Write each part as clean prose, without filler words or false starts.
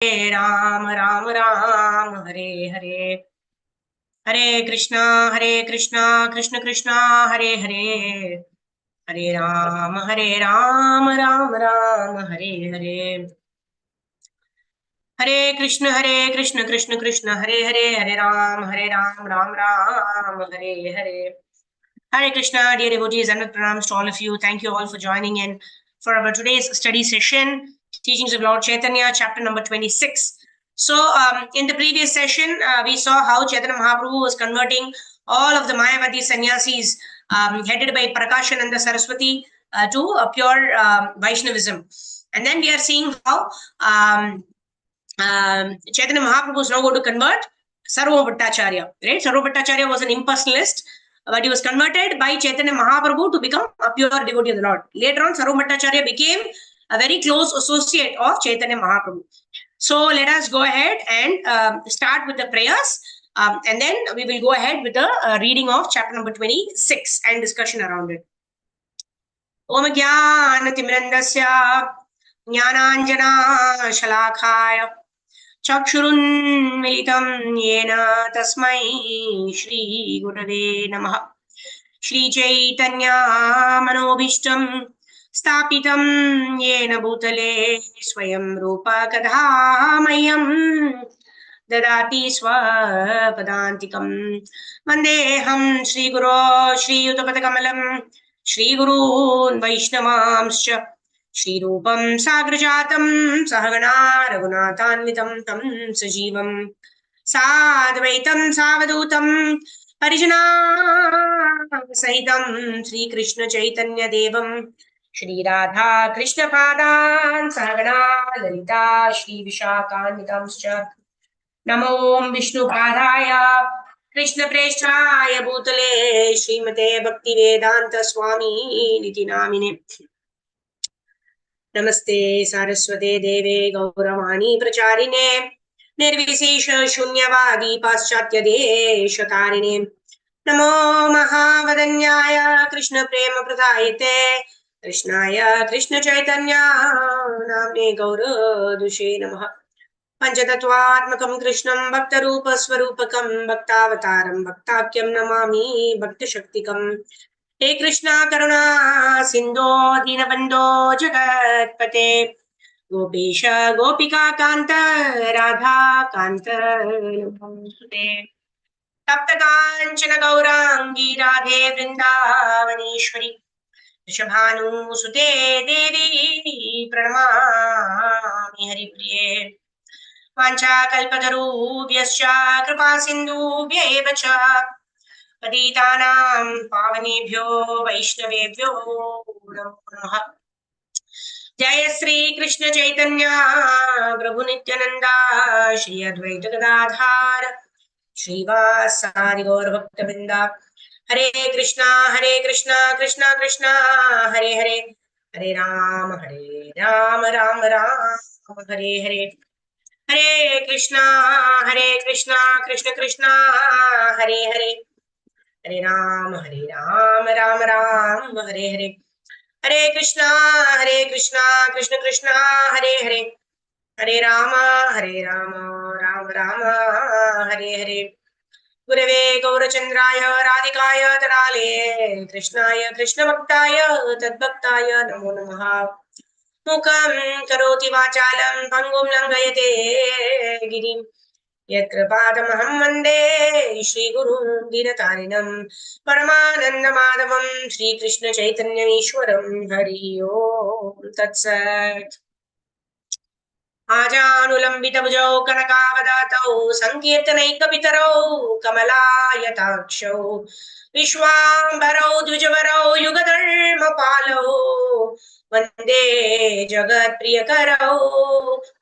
Ram Ram Ram Hare Hare Hare Krishna Krishna Krishna Hare Hare Hare Ram Ram Ram Hare Hare Hare Krishna Krishna Krishna Hare Hare Hare Ram Ram Ram Hare Hare Hare Krishna, dear devotees, and pranams to all of you. Thank you all for joining in for our today's study session, Teachings of Lord Chaitanya, chapter number 26. So, in the previous session, we saw how Chaitanya Mahaprabhu was converting all of the Mayavadi sannyasis headed by Prakashananda Saraswati to a pure Vaishnavism. And then we are seeing how Chaitanya Mahaprabhu is now going to convert Sarva Bhattacharya. Right? Sarva Bhattacharya was an impersonalist, but he was converted by Chaitanya Mahaprabhu to become a pure devotee of the Lord. Later on, Sarva Bhattacharya became a very close associate of Chaitanya Mahaprabhu. So let us go ahead and start with the prayers, and then we will go ahead with the reading of chapter number 26 and discussion around it. Om Jnana Timrandasya Jnananjana Shalakaya Chakshurunmilitam Yena Tasmai Shri Gurave Namaha. Shri Chaitanya Manobishtam Stapitam Yena Bhutale Swayam Rupa Kadhamayam Dadati Swapadantikam Vandeham Shri Guru Shri Utapatakamalam Shri Gurun Vaishnavamscha Shri Rupam Sagrajatam Sahagana Raghunathanvitam Tam Sajivam Sadvaitam Savadutam Parijana Sahitam Shri Krishna Chaitanya Devam Shri Radha Krishna Padan Sahagana Lalita Shri Vishakhanvitamscha Namo Vishnu Padaya Krishna Preshthaya Bhutale Srimate Bhakti Vedanta Swami Niti Namine Namaste Saraswate Deve Gauravani Pracharine Nirvisesha Shunyavadi Paschatya Deshatarine Namo Mahavadanyaya Krishna Prema Pradayate Krishnaya Krishna Chaitanya Namne Gaura Dushe Namaha Panchatattvatmakam Krishnam Bhaktarupa Swarupakam Bhaktavataram Bhaktakyam Namami Bhakti Shaktikam He Krishna Karuna Sindho Dinabandho Jagatpate Gopesha Gopika Kanta Radha Kanta Namaste Tapta Kanchana Gaurangi Radhe Vrindavaneshwari Rishabhanu Sute Devi Pranamami Haripriye Vancha Kalpatarubhyascha Kripa Sindhubhya eva cha Patitanam Pavanebhyo Vaishnavebhyo Namo Namaha Jaya Sri Krishna Chaitanya Prabhu Nityananda Shri Advaita Gadadhar Srivasadi Gaur Bhaktavinda Hare Krishna Krishna Krishna Hare Hare Hare Ram Ram Ram Hare Hare Hare Krishna Krishna Krishna Hare Hare Hare Ram Ram Ram Hare Hare Hare Krishna Krishna Krishna Hare Hare Hare Rama Ram Rama Hare Hare Gurave Gaurachandraya Radhikaya Tarale Krishnaya Krishna Bhaktaya Tadbhaktaya Namo Namaha Mukam Karoti Vachalam Pangum Langayate Girim Yatkrapadamaham Vande Shri Guru Dinatarinam Paramananda Madhavam Shri Krishna Chaitanya Ishwaram Hari Om Tatsat Ajanulambita Bhujau Kanakavadato Sankirtanaikapitaro Kamalayatakshau Vishwambarau Dvijavarau Yugadharma Palau Vande Jagat Priyakarau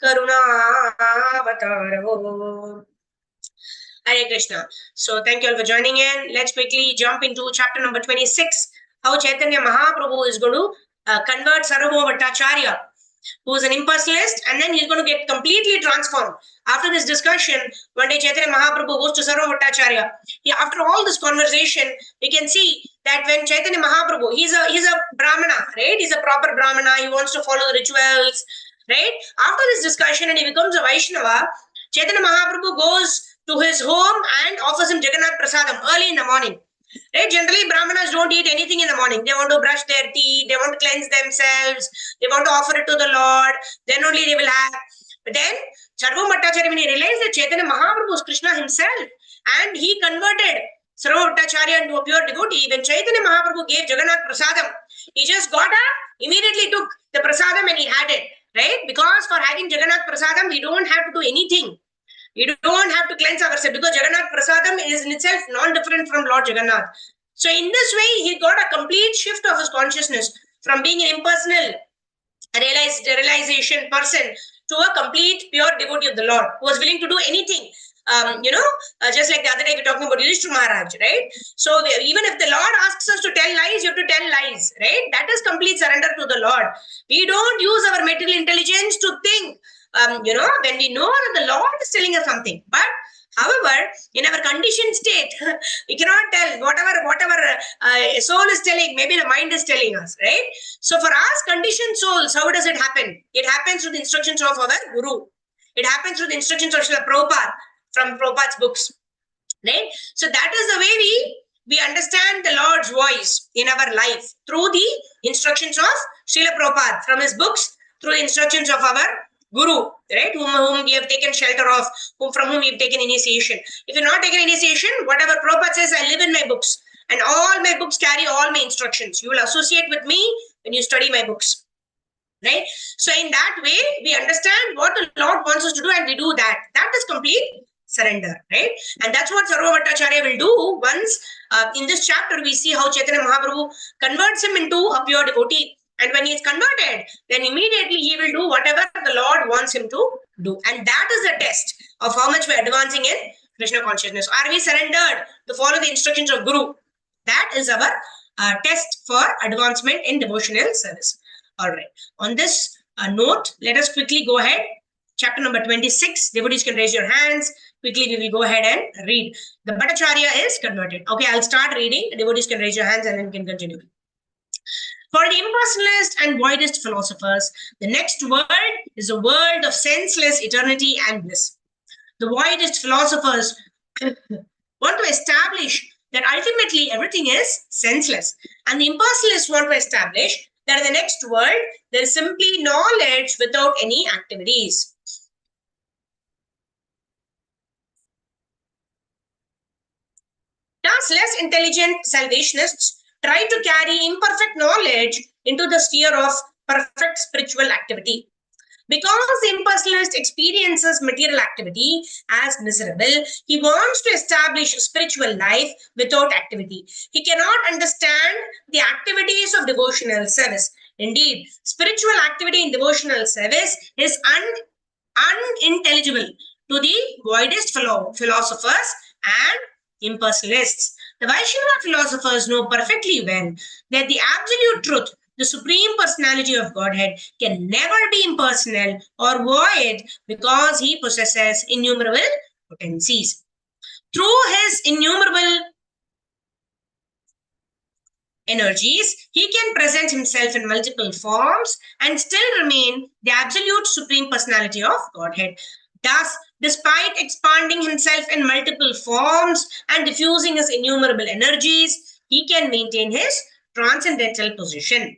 Karunaavatarau. Hare Krishna. So thank you all for joining in. Let's quickly jump into chapter number 26. How Chaitanya Mahaprabhu is going to convert Sarvabhauma Bhattacharya, who is an impersonalist, and then he's going to get completely transformed. After this discussion, one day Chaitanya Mahaprabhu goes to Sarva Bhattacharya. After all this conversation, we can see that when Chaitanya Mahaprabhu, he's a Brahmana, right? He's a proper Brahmana. He wants to follow the rituals. right? After this discussion and he becomes a Vaishnava, Chaitanya Mahaprabhu goes to his home and offers him Jagannath Prasadam early in the morning. Right? Generally, Brahmanas don't eat anything in the morning. They want to brush their teeth, they want to cleanse themselves, they want to offer it to the Lord, then only they will have. But then, Sarva Bhattacharya, when he realized that Chaitanya Mahaprabhu was Krishna himself, and he converted Sarva Bhattacharya into a pure devotee, when Chaitanya Mahaprabhu gave Jagannath Prasadam, he just got up, immediately took the Prasadam and he had it. Right? Because for having Jagannath Prasadam, we don't have to do anything. We don't have to cleanse ourselves because Jagannath Prasadam is in itself non-different from Lord Jagannath. So in this way, he got a complete shift of his consciousness from being an impersonal realization person to a complete pure devotee of the Lord who was willing to do anything. Just like the other day we were talking about Yudhishthira Maharaj, right? So even if the Lord asks us to tell lies, you have to tell lies, right? That is complete surrender to the Lord. We don't use our material intelligence to think, when we know that the Lord is telling us something. But however, in our conditioned state, we cannot tell whatever soul is telling, maybe the mind is telling us, right? So for us conditioned souls, how does it happen? It happens through the instructions of our Guru. It happens through the instructions of Srila Prabhupada from Prabhupada's books, right? So that is the way we understand the Lord's voice in our life through the instructions of Srila Prabhupada from his books, through the instructions of our Guru, right? Whom we have taken shelter of, from whom we have taken initiation. If you have not taken initiation, whatever Prabhupada says, I live in my books, and all my books carry all my instructions. You will associate with me when you study my books. Right? So in that way, we understand what the Lord wants us to do and we do that. That is complete surrender, right? And that's what Sarva Bhattacharya will do once in this chapter we see how Chaitanya Mahaprabhu converts him into a pure devotee. And when he is converted, then immediately he will do whatever the Lord wants him to do. And that is the test of how much we are advancing in Krishna consciousness. Are we surrendered to follow the instructions of Guru? That is our test for advancement in devotional service. All right. On this note, let us quickly go ahead. Chapter number 26. Devotees can raise your hands. Quickly, we will go ahead and read. The Bhattacharya is converted. Okay, I'll start reading. Devotees can raise your hands and then we can continue. For the impersonalist and voidist philosophers, the next world is a world of senseless eternity and bliss. The voidist philosophers want to establish that ultimately everything is senseless. And the impersonalists want to establish that in the next world, there is simply knowledge without any activities. Thus, less intelligent salvationists try to carry imperfect knowledge into the sphere of perfect spiritual activity. Because the impersonalist experiences material activity as miserable, he wants to establish spiritual life without activity. He cannot understand the activities of devotional service. Indeed, spiritual activity in devotional service is unintelligible to the voidist philosophers and impersonalists. The Vaishnava philosophers know perfectly well that the absolute truth, the Supreme Personality of Godhead, can never be impersonal or void because he possesses innumerable potencies. Through his innumerable energies, he can present himself in multiple forms and still remain the absolute Supreme Personality of Godhead. Thus, despite expanding himself in multiple forms and diffusing his innumerable energies, he can maintain his transcendental position.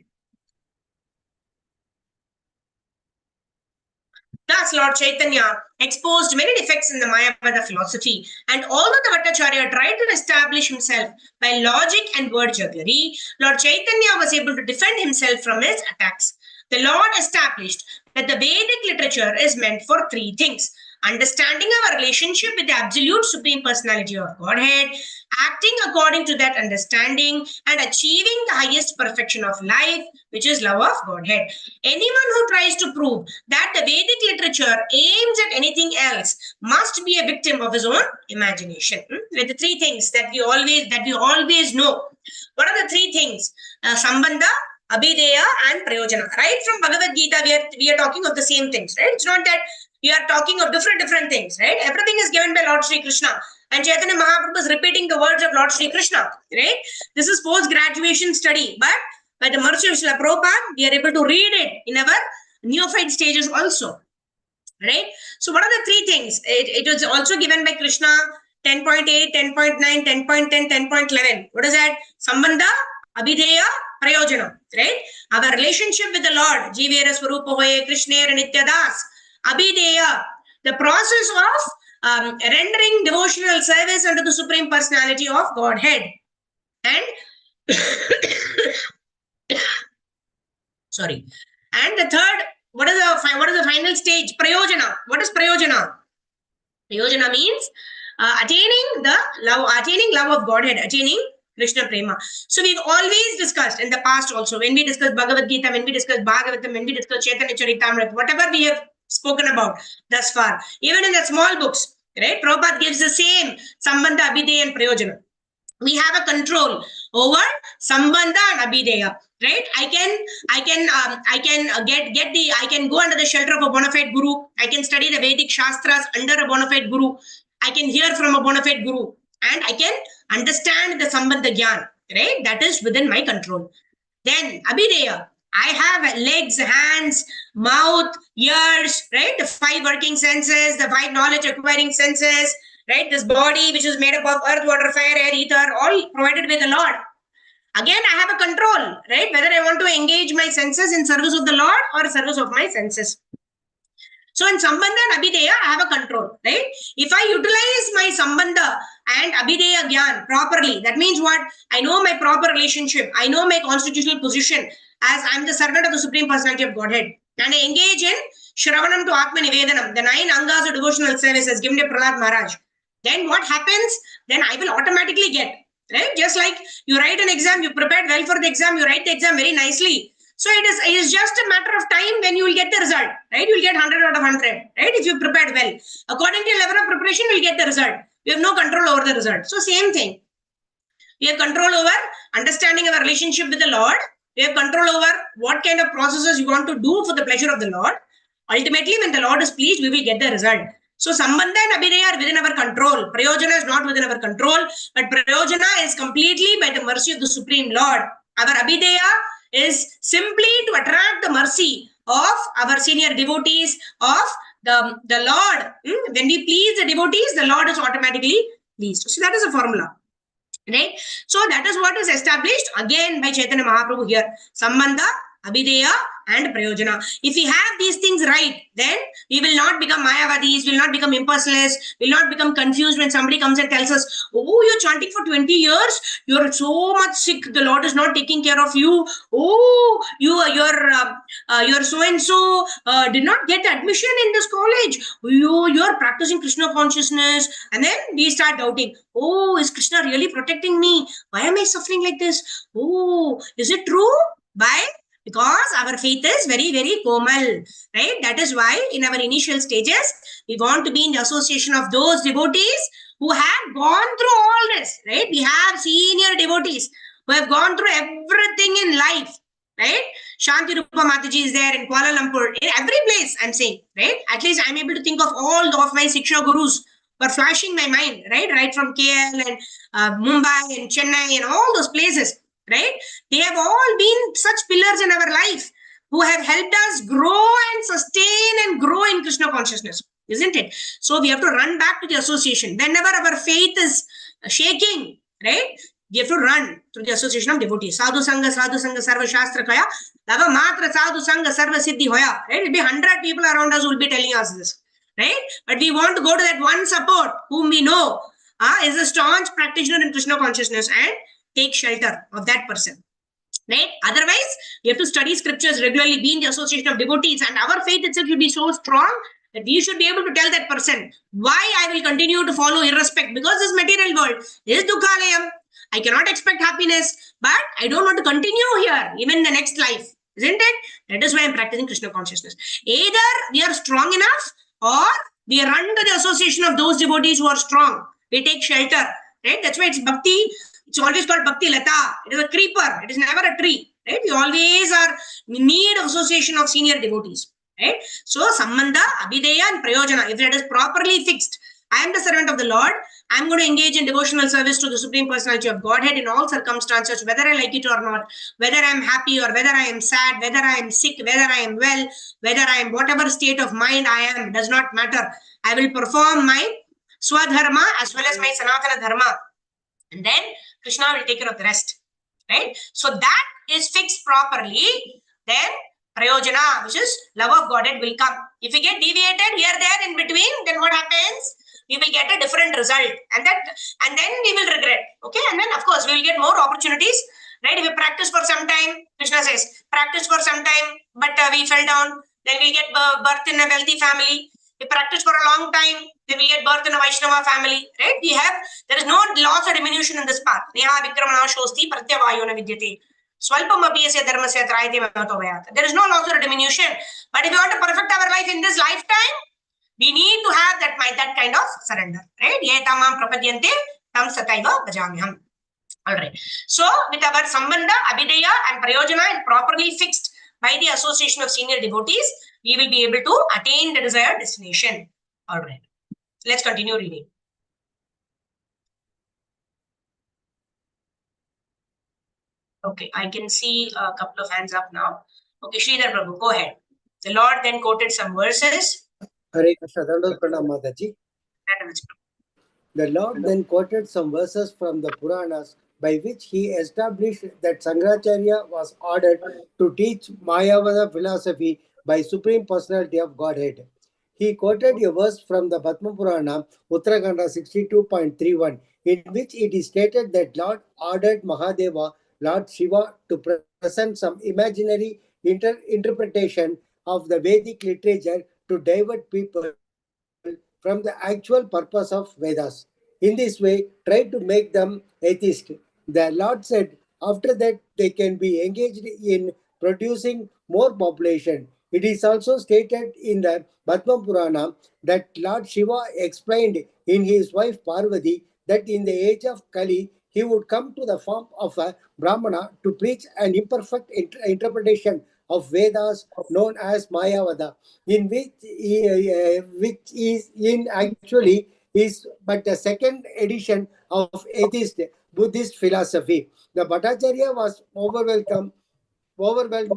Thus, Lord Chaitanya exposed many defects in the Mayavada philosophy, and although the Bhattacharya tried to establish himself by logic and word jugglery, Lord Chaitanya was able to defend himself from his attacks. The Lord established that the Vedic literature is meant for three things: understanding our relationship with the absolute Supreme Personality of Godhead, acting according to that understanding, and achieving the highest perfection of life, which is love of Godhead. Anyone who tries to prove that the Vedic literature aims at anything else must be a victim of his own imagination. With the three things that we always know. What are the three things? Sambandha, Abhideya, and Prayojana. Right from Bhagavad Gita, we are talking of the same things, right? It's not that we are talking of different things, right? Everything is given by Lord Sri Krishna. And Chaitanya Mahaprabhu is repeating the words of Lord Sri Krishna, right? This is post-graduation study, but by the mercy of Srila Prabhupada, we are able to read it in our neophyte stages also. Right? So what are the three things? It was also given by Krishna, 10.8, 10.9, 10.10, 10.11. What is that? Sambandha, Abhideya, Prayojana. Right? Our relationship with the Lord, Jivera Swarupa Hoye, Krishnera Nityadas, Abhideya, the process of rendering devotional service unto the Supreme Personality of Godhead. And sorry. And the third, what is the final stage? Prayojana. What is Prayojana? Prayojana means attaining love of Godhead, attaining Krishna Prema. So we've always discussed in the past also, when we discussed Bhagavad Gita, when we discussed Bhagavatam, when we discussed Chaitanya Charitamrita, whatever we have spoken about thus far, even in the small books, right? Prabhupada gives the same Sambandha, Abhideya and Prayojana. We have a control over Sambandha and Abhideya, right? I can go under the shelter of a bona fide guru. I can study the Vedic Shastras under a bona fide guru. I can hear from a bona fide guru, and I can understand the Sambandha Gyan, right? That is within my control. Then Abhideya, I have legs, hands, mouth, ears, right? The 5 working senses, the 5 knowledge acquiring senses, right? This body which is made up of earth, water, fire, air, ether, all provided by the Lord. Again, I have a control, right? Whether I want to engage my senses in service of the Lord or service of my senses. So in Sambandha and Abhideya, I have a control, right? If I utilize my Sambandha and Abhideya Gyan properly, that means what? I know my proper relationship. I know my constitutional position as I'm the servant of the Supreme Personality of Godhead. And I engage in Shravanam to Atma Nivedanam, the 9 Angas of devotional services given to Prahlad Maharaj. Then what happens? Then I will automatically get, right? Just like you write an exam, you prepared well for the exam, you write the exam very nicely. So it is just a matter of time when you will get the result, right? You will get 100 out of 100, right? If you prepared well. According to your level of preparation, you will get the result. You have no control over the result. So same thing. We have control over understanding our relationship with the Lord. We have control over what kind of processes you want to do for the pleasure of the Lord. Ultimately, when the Lord is pleased, we will get the result. So Sambandha and Abhideya are within our control. Prayojana is not within our control, but Prayojana is completely by the mercy of the Supreme Lord. Our Abhideya is simply to attract the mercy of our senior devotees, of the Lord. When we please the devotees, the Lord is automatically pleased. So that is a formula. Right? So that is what is established again by Chaitanya Mahaprabhu here. Sambandha, Abhideya and Prayojana. If we have these things right, then we will not become Mayavadis, will not become impersonalists, will not become confused when somebody comes and tells us, oh, you're chanting for 20 years, you're so much sick, the Lord is not taking care of you. Oh, you're so-and-so did not get admission in this college. You're practicing Krishna consciousness. And then we start doubting, oh, is Krishna really protecting me? Why am I suffering like this? Oh, is it true? Why? Because our faith is very, very komal, right? That is why in our initial stages, we want to be in the association of those devotees who have gone through all this, right? We have senior devotees who have gone through everything in life, right? Shanti Rupa Mataji is there in Kuala Lumpur, in every place I'm saying, right? At least I'm able to think of all of my Siksha Gurus who are flashing my mind, right? Right from KL and Mumbai and Chennai and all those places. Right? They have all been such pillars in our life who have helped us grow and sustain and grow in Krishna consciousness, isn't it? So we have to run back to the association. Whenever our faith is shaking, right? We have to run through the association of devotees. Sadhu Sangha, Sarva Shastra Kaya, Lava Matra Sadhu Sangha, Sarva Siddhi Hoya. Right? It will be 100 people around us who will be telling us this. Right? But we want to go to that one support whom we know is a staunch practitioner in Krishna consciousness and take shelter of that person, right? Otherwise, we have to study scriptures regularly, be in the association of devotees, and our faith itself will be so strong that we should be able to tell that person why I will continue to follow irrespective, because this material world is dukhalayam. I cannot expect happiness, but I don't want to continue here, even in the next life, isn't it? That is why I'm practicing Krishna consciousness. Either we are strong enough or we run to the association of those devotees who are strong. We take shelter, right? That's why it's bhakti. It's always called Bhakti Lata. It is a creeper. It is never a tree. Right? We always are in need of association of senior devotees. Right? So, Sambandha, Abhideya and Prayojana, if that is properly fixed, I am the servant of the Lord. I'm going to engage in devotional service to the Supreme Personality of Godhead in all circumstances, whether I like it or not, whether I'm happy or whether I am sad, whether I am sick, whether I am well, whether I am whatever state of mind I am, does not matter. I will perform my Swadharma as well as my Sanatana Dharma. And then Krishna will take care of the rest. Right? So that is fixed properly. Then Prayojana, which is love of Godhead, will come. If we get deviated here, there, in between, then what happens? We will get a different result, and then we will regret. Okay, and then of course we will get more opportunities. Right? If we practice for some time, Krishna says, practice for some time, but we fell down. Then we get birth in a wealthy family. We practice for a long time, then we get birth in a Vaishnava family, right? There is no loss or diminution in this path. Neha vikramana shosti pratyavayona vidyate. Swalpam apiyasya dharmasya trayate mamato vayat. There is no loss or diminution. But if we want to perfect our life in this lifetime, we need to have that kind of surrender, right? Ye tamam prapadyante tam sataiva bhajamyam. All right. So with our sambandha, abhidaya and prayojana and properly fixed by the association of senior devotees, we will be able to attain the desired destination. All right. Let's continue reading. Okay, I can see a couple of hands up now. Okay, Sridhar Prabhu, go ahead. The Lord then quoted some verses. Hare Krishna, Pranam Mataji. The Lord then quoted some verses from the Puranas by which he established that Shankaracharya was ordered to teach Mayavada philosophy by Supreme Personality of Godhead. He quoted a verse from the Padma Purana, Uttarakhanda 62.31, in which it is stated that Lord ordered Mahadeva, Lord Shiva, to present some imaginary interpretation of the Vedic literature to divert people from the actual purpose of Vedas. In this way, try to make them atheist. The Lord said, after that, they can be engaged in producing more population. It is also stated in the Padma Purana that Lord Shiva explained in his wife Parvati that in the age of Kali, he would come to the form of a Brahmana to preach an imperfect interpretation of Vedas known as Mayavada, in which is in actually is but a second edition of atheist Buddhist philosophy. The Bhattacharya was overwhelmed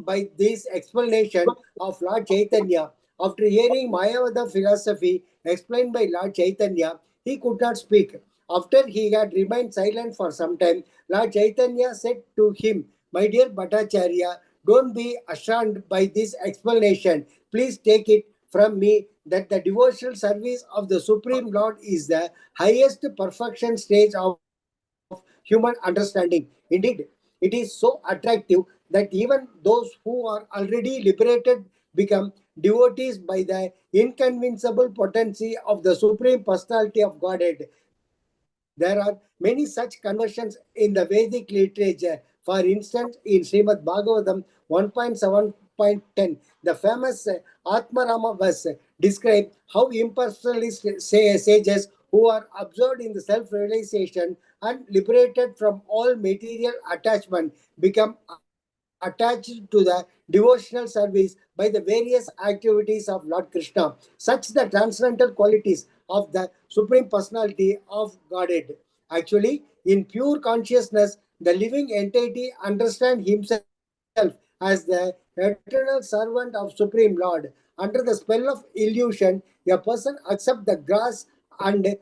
by this explanation of Lord Chaitanya. After hearing Mayavada philosophy explained by Lord Chaitanya, he could not speak. After he had remained silent for some time, Lord Chaitanya said to him, "My dear Bhattacharya, don't be ashamed by this explanation. Please take it from me that the devotional service of the Supreme Lord is the highest perfection stage of human understanding. Indeed, it is so attractive that even those who are already liberated become devotees by the inconvincible potency of the Supreme Personality of Godhead. There are many such conversions in the Vedic literature. For instance, in Srimad Bhagavatam 1.7.10, the famous Atmarama verse describes how impersonalist sages who are absorbed in the self-realization and liberated from all material attachment become attached to the devotional service by the various activities of Lord Krishna. Such the transcendental qualities of the Supreme Personality of Godhead. Actually, in pure consciousness, the living entity understands himself as the eternal servant of Supreme Lord. Under the spell of illusion, a person accepts the grass and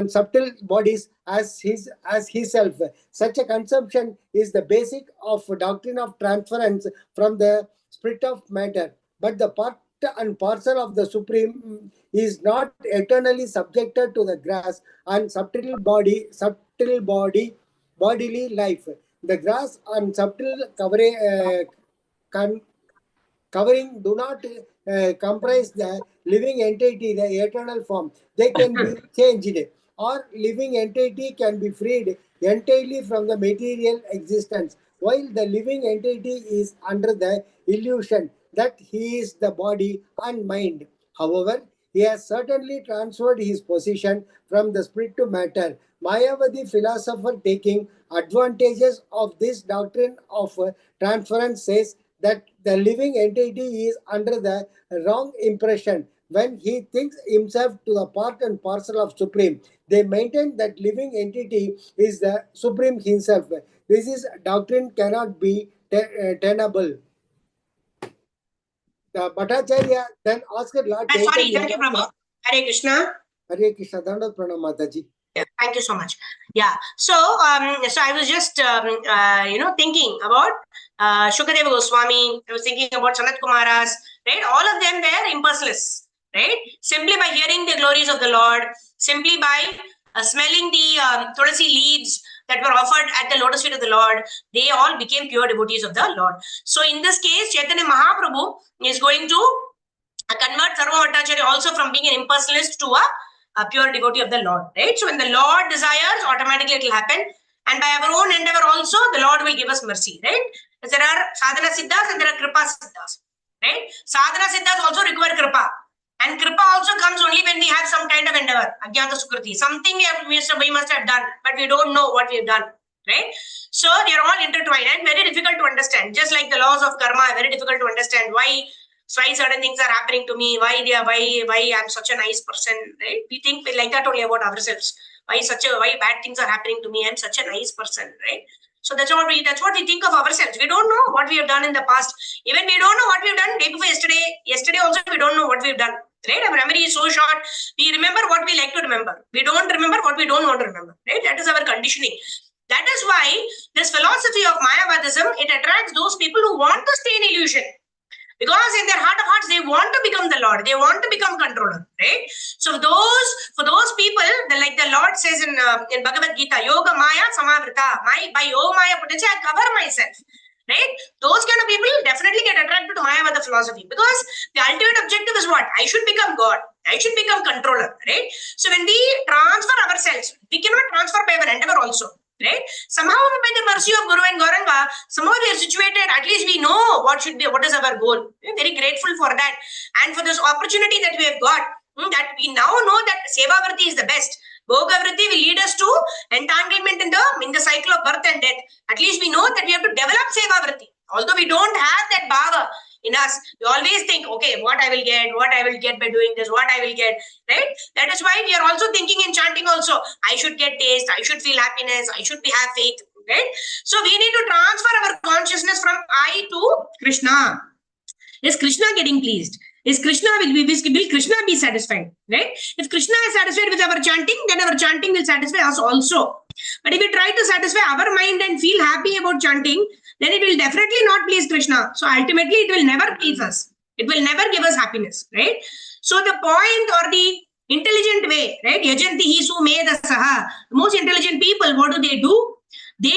subtle bodies as himself. Such a consumption is the basic of doctrine of transference from the spirit of matter. But the part and parcel of the Supreme is not eternally subjected to the grass and bodily life. The grass and subtle con- covering do not comprise the living entity, the eternal form. They can be changed, or living entity can be freed entirely from the material existence, while the living entity is under the illusion that he is the body and mind. However, he has certainly transferred his position from the spirit to matter. Mayavadi philosopher, taking advantages of this doctrine of transference, says that the living entity is under the wrong impression when he thinks himself to the part and parcel of Supreme. They maintain that living entity is the Supreme himself. This is doctrine cannot be tenable. The Bhattacharya then asked Lord Sorry, Chaitanya. thank you, Prabhu. Hare Krishna. Hare Krishna, Dandavat Pranam Mataji. Yeah, thank you so much. Yeah. So I was just thinking about Shukadeva Goswami. I was thinking about Sanat Kumaras. Right. All of them were impersonalists. Right. Simply by hearing the glories of the Lord, simply by smelling the tulsi leaves that were offered at the lotus feet of the Lord, they all became pure devotees of the Lord. So in this case, Chaitanya Mahaprabhu is going to convert Sarva Bhattacharya also from being an impersonalist to a pure devotee of the Lord, right? So when the Lord desires, automatically it will happen. And by our own endeavor also, the Lord will give us mercy, right? There are sadhana siddhas and there are kripa siddhas, right? Sadhana siddhas also require kripa. And kripa also comes only when we have some kind of endeavor, ajnata sukriti. Something we must have done, but we don't know what we have done, right? So they are all intertwined and very difficult to understand. Just like the laws of karma are very difficult to understand. Why certain things are happening to me, why I'm such a nice person, right? We think like that only about ourselves. Why bad things are happening to me? I'm such a nice person, right? So that's what we think of ourselves. We don't know what we have done in the past. Even we don't know what we've done day before yesterday. Yesterday also we don't know what we've done. Right? Our memory is so short. We remember what we like to remember. We don't remember what we don't want to remember. Right? That is our conditioning. That is why this philosophy of Mayavadism, it attracts those people who want to stay in illusion. Because in their heart of hearts, they want to become the Lord. They want to become controller, right? So for those people, like the Lord says in Bhagavad Gita, Yoga Maya Samavrita. By Yoga Maya potential, I cover myself, right? Those kind of people definitely get attracted to Mayavada philosophy because the ultimate objective is what? I should become God. I should become controller, right? So when we transfer ourselves, we cannot transfer by our endeavor also. Right? Somehow by the mercy of Guru and Gauranga, somehow we are situated, at least we know what is our goal. We are very grateful for that. And for this opportunity that we have got, that we now know that Seva Vriti is the best. Bhoga Vriti will lead us to entanglement in the cycle of birth and death. At least we know that we have to develop Seva Vriti. Although we don't have that bhava in us, we always think, okay, what I will get by doing this, what I will get, right? That is why we are also thinking in chanting also, I should get taste, I should feel happiness, I should have faith, right? So we need to transfer our consciousness from I to Krishna. Is Krishna getting pleased? Will Krishna be satisfied, right? If Krishna is satisfied with our chanting, then our chanting will satisfy us also. But if we try to satisfy our mind and feel happy about chanting, then it will definitely not please Krishna. So ultimately, it will never please us. It will never give us happiness, right? So the point or the intelligent way, right? Yajanti hi sumedasaha. The most intelligent people, what do? They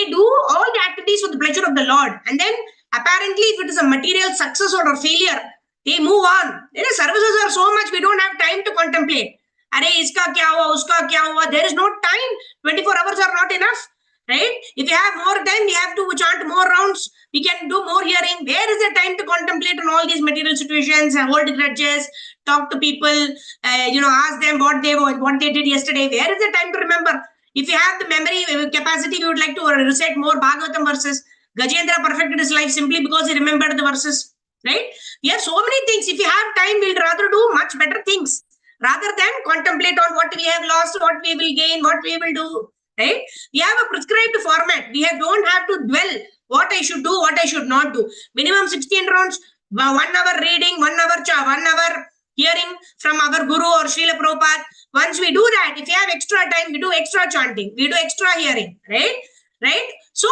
do all the activities for the pleasure of the Lord. And then apparently, if it is a material success or a failure, they move on. Services are so much, we don't have time to contemplate. Hare, iska kya hua, uska kya hua. There is no time. 24 hours are not enough. Right? If you have more time, we have to chant more rounds. We can do more hearing. Where is the time to contemplate on all these material situations, hold grudges, talk to people, ask them what they did yesterday. Where is the time to remember? If you have the memory capacity, we would like to recite more Bhagavatam verses. Gajendra perfected his life simply because he remembered the verses. Right? We have so many things. If you have time, we'll rather do much better things rather than contemplate on what we have lost, what we will gain, what we will do. Right? We have a prescribed format. We don't have to dwell what I should do, what I should not do. Minimum 16 rounds, 1 hour reading, 1 hour hearing from our Guru or Srila Prabhupada. Once we do that, if you have extra time, we do extra chanting, we do extra hearing. Right? So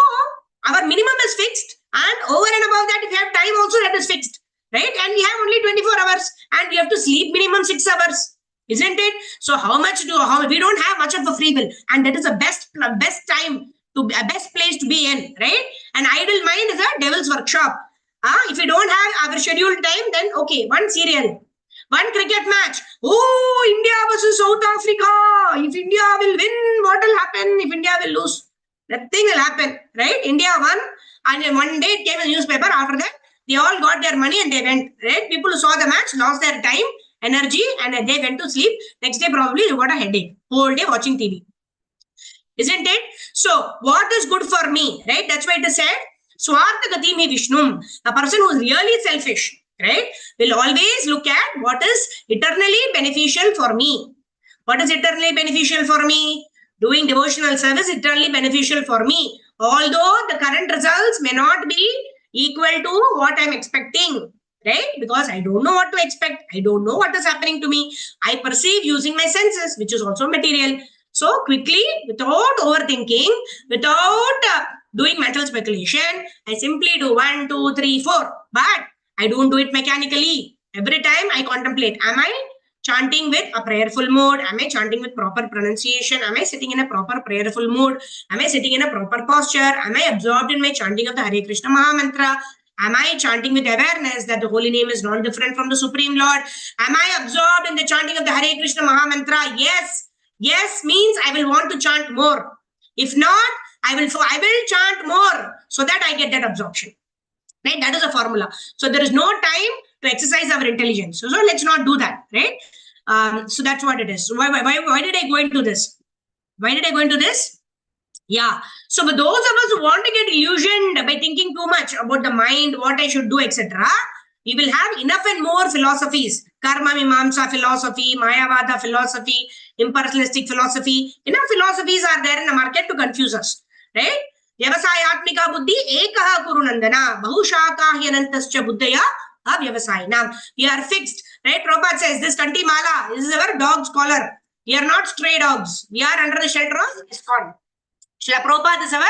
our minimum is fixed, and over and above that, if you have time also, that is fixed. Right? And we have only 24 hours, and we have to sleep minimum 6 hours. Isn't it? So we don't have much of a free will, and that is the best place to be in, right? An idle mind is a devil's workshop. If we don't have our scheduled time, then okay, one serial, one cricket match. Oh, India versus South Africa. If India will win, what will happen? If India will lose, nothing will happen, right? India won, and then one day it came in the newspaper. After that, they all got their money and they went, right? People who saw the match lost their time, energy, and they went to sleep. Next day, probably they got a headache. Whole day watching TV. Isn't it? So, what is good for me, right? That's why it is said, Swartha Gati me Vishnum. A person who is really selfish, right? Will always look at what is eternally beneficial for me. What is eternally beneficial for me? Doing devotional service eternally beneficial for me. Although the current results may not be equal to what I'm expecting, right? Because I don't know what to expect. I don't know what is happening to me. I perceive using my senses, which is also material. So quickly, without overthinking, without doing mental speculation, I simply do 1, 2, 3, 4. But I don't do it mechanically. Every time I contemplate, am I chanting with a prayerful mood? Am I chanting with proper pronunciation? Am I sitting in a proper prayerful mood? Am I sitting in a proper posture? Am I absorbed in my chanting of the Hare Krishna Mahamantra? Am I chanting with awareness that the holy name is not different from the Supreme Lord? Am I absorbed in the chanting of the Hare Krishna Mahamantra? Yes. Yes means I will want to chant more. If not, I will chant more so that I get that absorption. Right? That is a formula. So there is no time to exercise our intelligence. So let's not do that. Right? So that's what it is. So why did I go into this? Why did I go into this? Yeah. So for those of us who want to get illusioned by thinking too much about the mind, what I should do, etc., we will have enough and more philosophies. Karma Mimamsa philosophy, Mayavada philosophy, impersonalistic philosophy. Enough philosophies are there in the market to confuse us. Right? Vyavasayatmika buddhi ekaha kurunandana bahushakahyanantascha buddhaya avyavasayinam. We are fixed. Right? Prabhupada says this Kanti Mala, this is our dog's collar. We are not stray dogs. We are under the shelter of ISKCON. Srila Prabhupada is our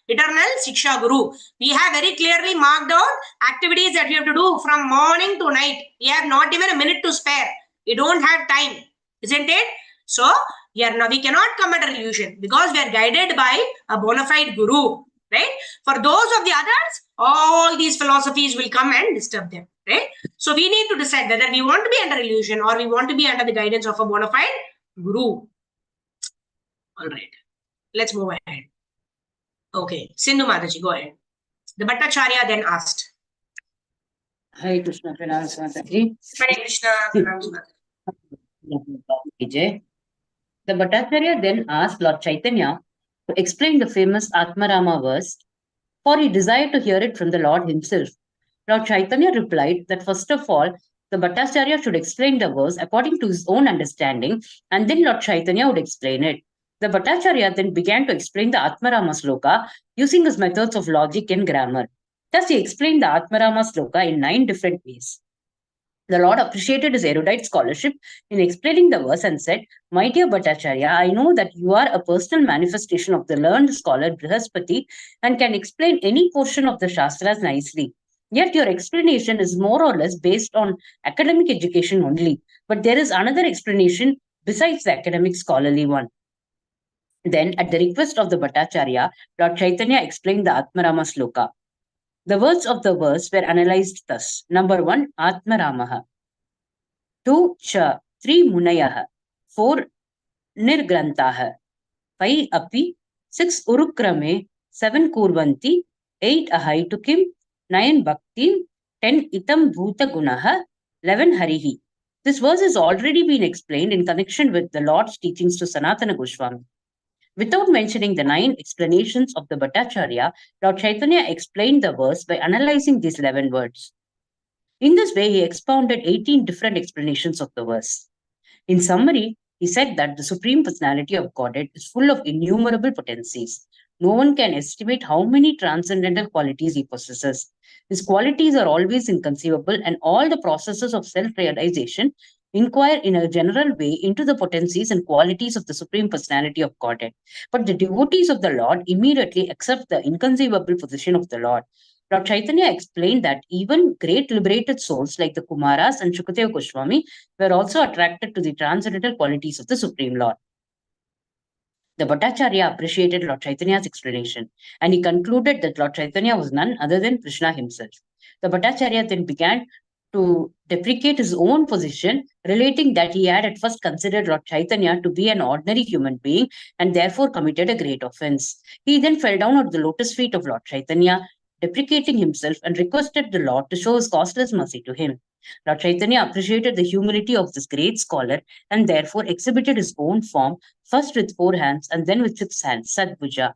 eternal Shiksha Guru. We have very clearly marked out activities that we have to do from morning to night. We have not even a minute to spare. We don't have time, isn't it? So, we cannot come under illusion because we are guided by a bona fide Guru. Right? For those of the others, all these philosophies will come and disturb them. Right? So, we need to decide whether we want to be under illusion or we want to be under the guidance of a bona fide Guru. All right. Let's move ahead. Okay, Sindhu Mataji, go ahead. The Bhattacharya then asked. Hare Krishna, Pranam Mataji. Hare Krishna, Pranam Mataji. The Bhattacharya then asked Lord Chaitanya to explain the famous Atmarama verse, for he desired to hear it from the Lord himself. Lord Chaitanya replied that first of all, the Bhattacharya should explain the verse according to his own understanding, and then Lord Chaitanya would explain it. The Bhattacharya then began to explain the Atmarama sloka using his methods of logic and grammar. Thus, he explained the Atmarama sloka in 9 different ways. The Lord appreciated his erudite scholarship in explaining the verse and said, "My dear Bhattacharya, I know that you are a personal manifestation of the learned scholar Brihaspati and can explain any portion of the Shastras nicely. Yet your explanation is more or less based on academic education only. But there is another explanation besides the academic scholarly one." Then, at the request of the Bhattacharya, Lord Chaitanya explained the Atmarama sloka. The words of the verse were analyzed thus. Number 1, Atmaramaha. 2, Cha. 3, Munayaha. 4, Nirgrantaha. 5, Api. 6, Urukrame. 7, Kurvanti. 8, Ahaitukim. 9, Bhaktim. 10, Itam Bhuta Gunaha. 11, Harihi. This verse has already been explained in connection with the Lord's teachings to Sanatana Goswami. Without mentioning the 9 explanations of the Bhattacharya, Lord Chaitanya explained the verse by analyzing these 11 words. In this way, he expounded 18 different explanations of the verse. In summary, he said that the Supreme Personality of Godhead is full of innumerable potencies. No one can estimate how many transcendental qualities he possesses. His qualities are always inconceivable, and all the processes of self-realization inquire in a general way into the potencies and qualities of the Supreme Personality of Godhead. But the devotees of the Lord immediately accept the inconceivable position of the Lord. Lord Chaitanya explained that even great liberated souls like the Kumaras and Shukadeva Goswami were also attracted to the transcendental qualities of the Supreme Lord. The Bhattacharya appreciated Lord Chaitanya's explanation, and he concluded that Lord Chaitanya was none other than Krishna himself. The Bhattacharya then began to deprecate his own position, relating that he had at first considered Lord Chaitanya to be an ordinary human being and therefore committed a great offense. He then fell down at the lotus feet of Lord Chaitanya, deprecating himself, and requested the Lord to show his causeless mercy to him. Lord Chaitanya appreciated the humility of this great scholar and therefore exhibited his own form, first with 4 hands and then with 6 hands, Sadbhuja.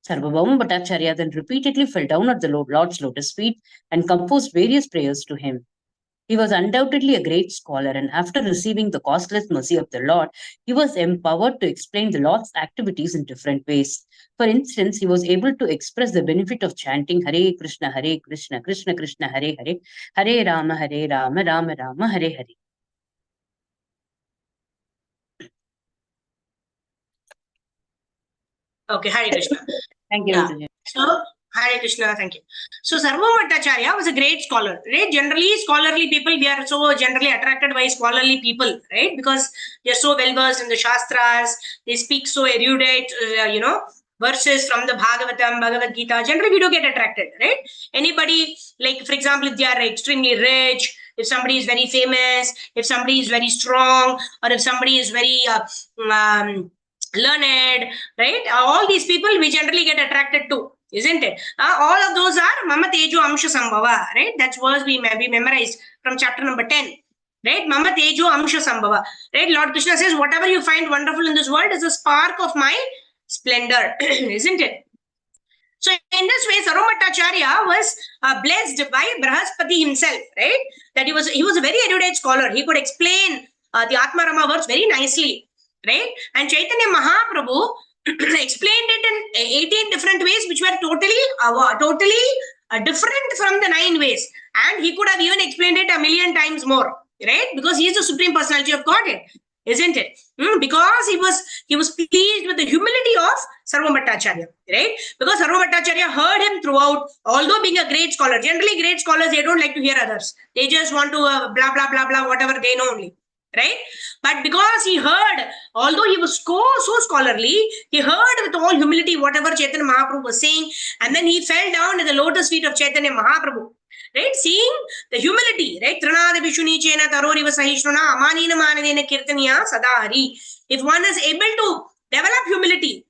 Sarvabhauma Bhattacharya then repeatedly fell down at the Lord's lotus feet and composed various prayers to him. He was undoubtedly a great scholar, and after receiving the costless mercy of the Lord, he was empowered to explain the Lord's activities in different ways. For instance, he was able to express the benefit of chanting Hare Krishna, Krishna Krishna, Hare Hare, Hare Rama, Rama Rama, Hare Hare. Okay, Hare Krishna. Thank you. Yeah. So, Hare Krishna, thank you. So, Sarvabhauma Bhattacharya was a great scholar, right? Generally, scholarly people, we are so generally attracted by scholarly people, right? Because they are so well versed in the Shastras, they speak so erudite, verses from the Bhagavatam, Bhagavad Gita. Generally, we do get attracted, right? Anybody, like, for example, if they are extremely rich, if somebody is very famous, if somebody is very strong, or if somebody is very learned, right? All these people we generally get attracted to, isn't it? All of those are Mama Tejo Amsha Sambhava, right? That's verse we memorized from chapter number 10. Right? Mama Tejo Amsha Sambhava. Right? Lord Krishna says, whatever you find wonderful in this world is a spark of my splendor, isn't it? So in this way, Sarvabhauma Bhattacharya was blessed by Brahaspati himself, right? That he was a very erudite scholar. He could explain the Atma Rama verse very nicely, right? And Chaitanya Mahaprabhu explained it in 18 different ways, which were totally different from the 9 ways. And he could have even explained it a million times more, right? Because he is the Supreme Personality of Godhead, isn't it? Because he was pleased with the humility of Sarvabhauma Bhattacharya, right? Because Sarvabhauma Bhattacharya heard him throughout, although being a great scholar. Generally, great scholars, they don't like to hear others. They just want to blah, blah, blah, blah, whatever they know only, right? But because he heard, although he was so scholarly, he heard with all humility whatever Chaitanya Mahaprabhu was saying, and then he fell down at the lotus feet of Chaitanya Mahaprabhu. Right, seeing the humility, right? Tranada Vishuni Chena Taroriva Sahishnuna Amanina Manadena Kirtaniya Sadahari. If one is able to develop humility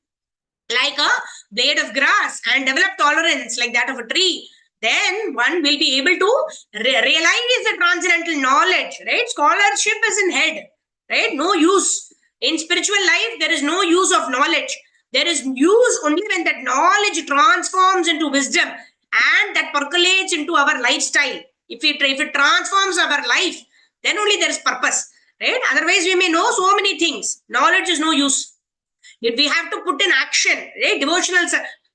like a blade of grass and develop tolerance like that of a tree, then one will be able to realize the transcendental knowledge, right? Scholarship is in head, right? No use. In spiritual life, there is no use of knowledge. There is use only when that knowledge transforms into wisdom and that percolates into our lifestyle. If it transforms our life, then only there is purpose, right? Otherwise, we may know so many things. Knowledge is no use. If we have to put in action, right? Devotional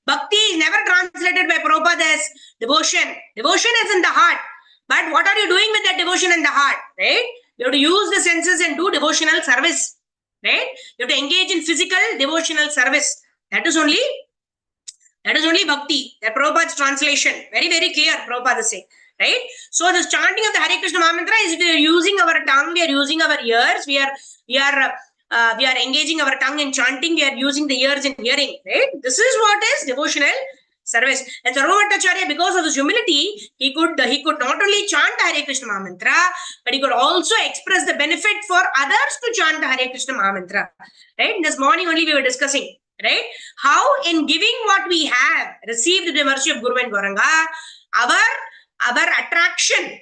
bhakti is never translated by Prabhupada as devotion. Devotion is in the heart. But what are you doing with that devotion in the heart, right? You have to use the senses and do devotional service, right? You have to engage in physical devotional service. That is only bhakti. That Prabhupada's translation. Very, very clear, Prabhupada is saying. Right? So the chanting of the Hare Krishna Mahamantra is we are using our tongue, we are using our ears, we are engaging our tongue in chanting, we are using the ears in hearing. Right? This is what is devotional service. And Sarvabhauma Bhattacharya, because of his humility, he could not only chant the Hare Krishna Mahamantra, but he could also express the benefit for others to chant the Hare Krishna Mahamantra. Right? This morning only we were discussing, right? How in giving what we have received the mercy of Guru and Gauranga, our attraction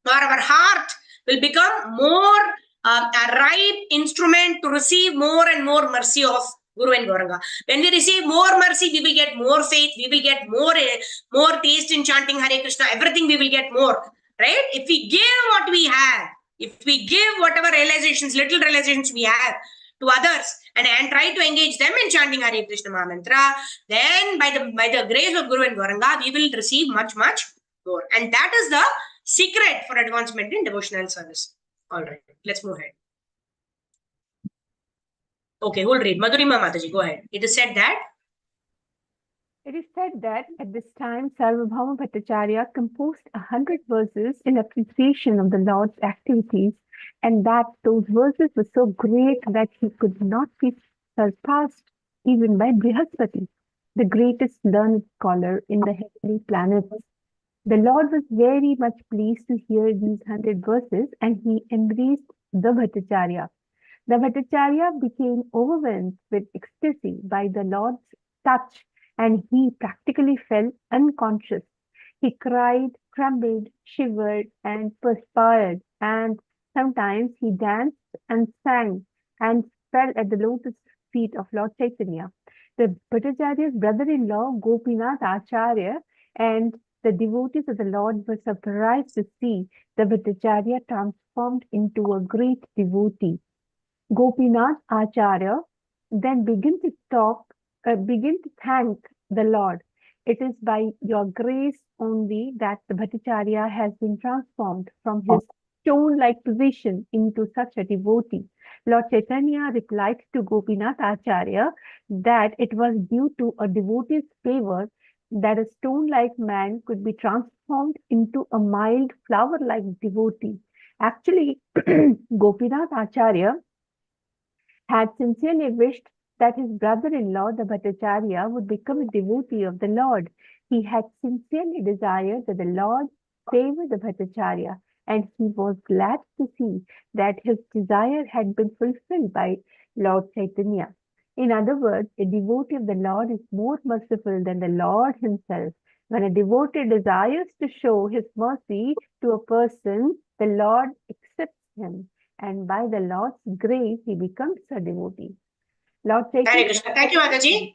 or our heart will become more a ripe instrument to receive more and more mercy of Guru and Gauranga. When we receive more mercy, we will get more faith, we will get more taste in chanting Hare Krishna, everything we will get more, right? If we give what we have, if we give whatever little realizations we have to others and try to engage them in chanting Hare Krishna Mahamantra, then by the grace of Guru and Gauranga, we will receive much, much more. And that is the secret for advancement in devotional service. All right, let's move ahead. Okay, who'll read? Madhurima Mataji, go ahead. It is said that at this time, Sarvabhauma Bhattacharya composed 100 verses in appreciation of the Lord's activities, and that those verses were so great that he could not be surpassed even by Brihaspati, the greatest learned scholar in the heavenly planets. The Lord was very much pleased to hear these 100 verses, and he embraced the Bhattacharya. The Bhattacharya became overwhelmed with ecstasy by the Lord's touch, and he practically fell unconscious. He cried, trembled, shivered, and perspired, and sometimes he danced and sang and fell at the lotus feet of Lord Chaitanya. The Bhattacharya's brother-in-law, Gopinath Acharya, and The devotees of the Lord were surprised to see the Bhattacharya transformed into a great devotee. Gopinath Acharya then begin to thank the Lord. It is by your grace only that the Bhattacharya has been transformed from his stone-like position into such a devotee. Lord Chaitanya replied to Gopinath Acharya that it was due to a devotee's favor that a stone-like man could be transformed into a mild flower-like devotee. Actually, Gopinath Acharya had sincerely wished that his brother-in-law, the Bhattacharya, would become a devotee of the Lord. He had sincerely desired that the Lord favor the Bhattacharya, and he was glad to see that his desire had been fulfilled by Lord Chaitanya. In other words, a devotee of the Lord is more merciful than the Lord himself. When a devotee desires to show his mercy to a person, the Lord accepts him, and by the Lord's grace, he becomes a devotee. Lord Hare Chaitanya. Krishna. Thank you, Mataji.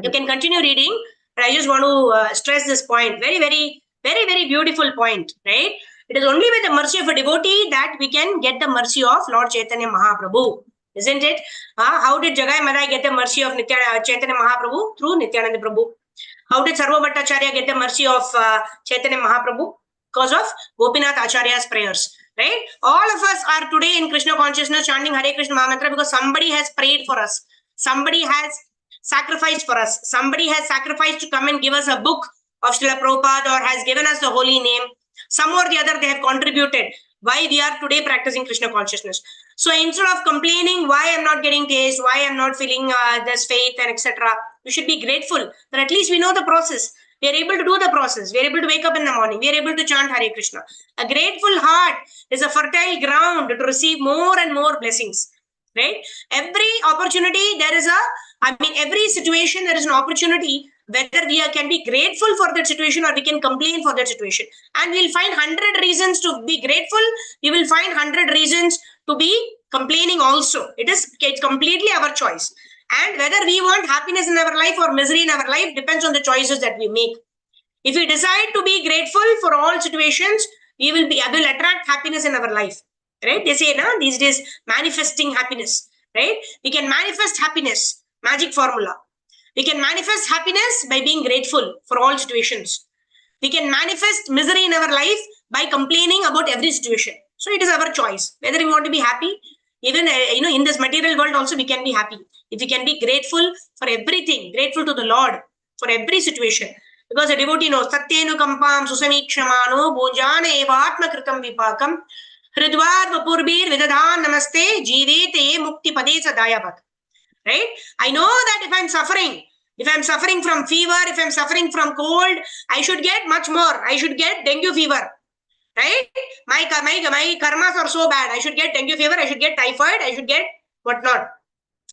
You can continue reading, but I just want to stress this point. Very, very, very, very beautiful point, right? It is only with the mercy of a devotee that we can get the mercy of Lord Chaitanya Mahaprabhu, isn't it? How did Jagai Madai get the mercy of Chaitanya Mahaprabhu? Through Nityananda Prabhu. How did Sarva Bhattacharya get the mercy of Chaitanya Mahaprabhu? Because of Gopinath Acharya's prayers, right? All of us are today in Krishna consciousness chanting Hare Krishna Mahamantra because somebody has prayed for us. Somebody has sacrificed for us. Somebody has sacrificed to come and give us a book of Srila Prabhupada or has given us the holy name. Some or the other they have contributed. Why we are today practicing Krishna consciousness. So instead of complaining why I'm not getting taste, why I'm not feeling this faith and etc., we should be grateful that at least we know the process. We are able to do the process. We are able to wake up in the morning. We are able to chant Hare Krishna. A grateful heart is a fertile ground to receive more and more blessings. Right? Every opportunity, every situation, there is an opportunity whether we can be grateful for that situation or we can complain for that situation. And we'll find 100 reasons to be grateful. We will find 100 reasons to be complaining also. It's completely our choice. And whether we want happiness in our life or misery in our life depends on the choices that we make. If we decide to be grateful for all situations, we will attract happiness in our life. Right? They say these days manifesting happiness. Right? We can manifest happiness. Magic formula. We can manifest happiness by being grateful for all situations. We can manifest misery in our life by complaining about every situation. So it is our choice whether we want to be happy. Even in this material world also we can be happy if we can be grateful for everything, grateful to the Lord for every situation. Because a devotee knows Satyenu Kampam Susamikshamano Bojana Evatma Kritam Vipakam Hridvad Vapurbir Vidadhan Namaste Jivete Mukti Pade Sadayavat. Right? I know that if I'm suffering from fever, if I'm suffering from cold, I should get much more. I should get dengue fever. Right? My karmas are so bad. I should get dengue fever. I should get typhoid. I should get whatnot.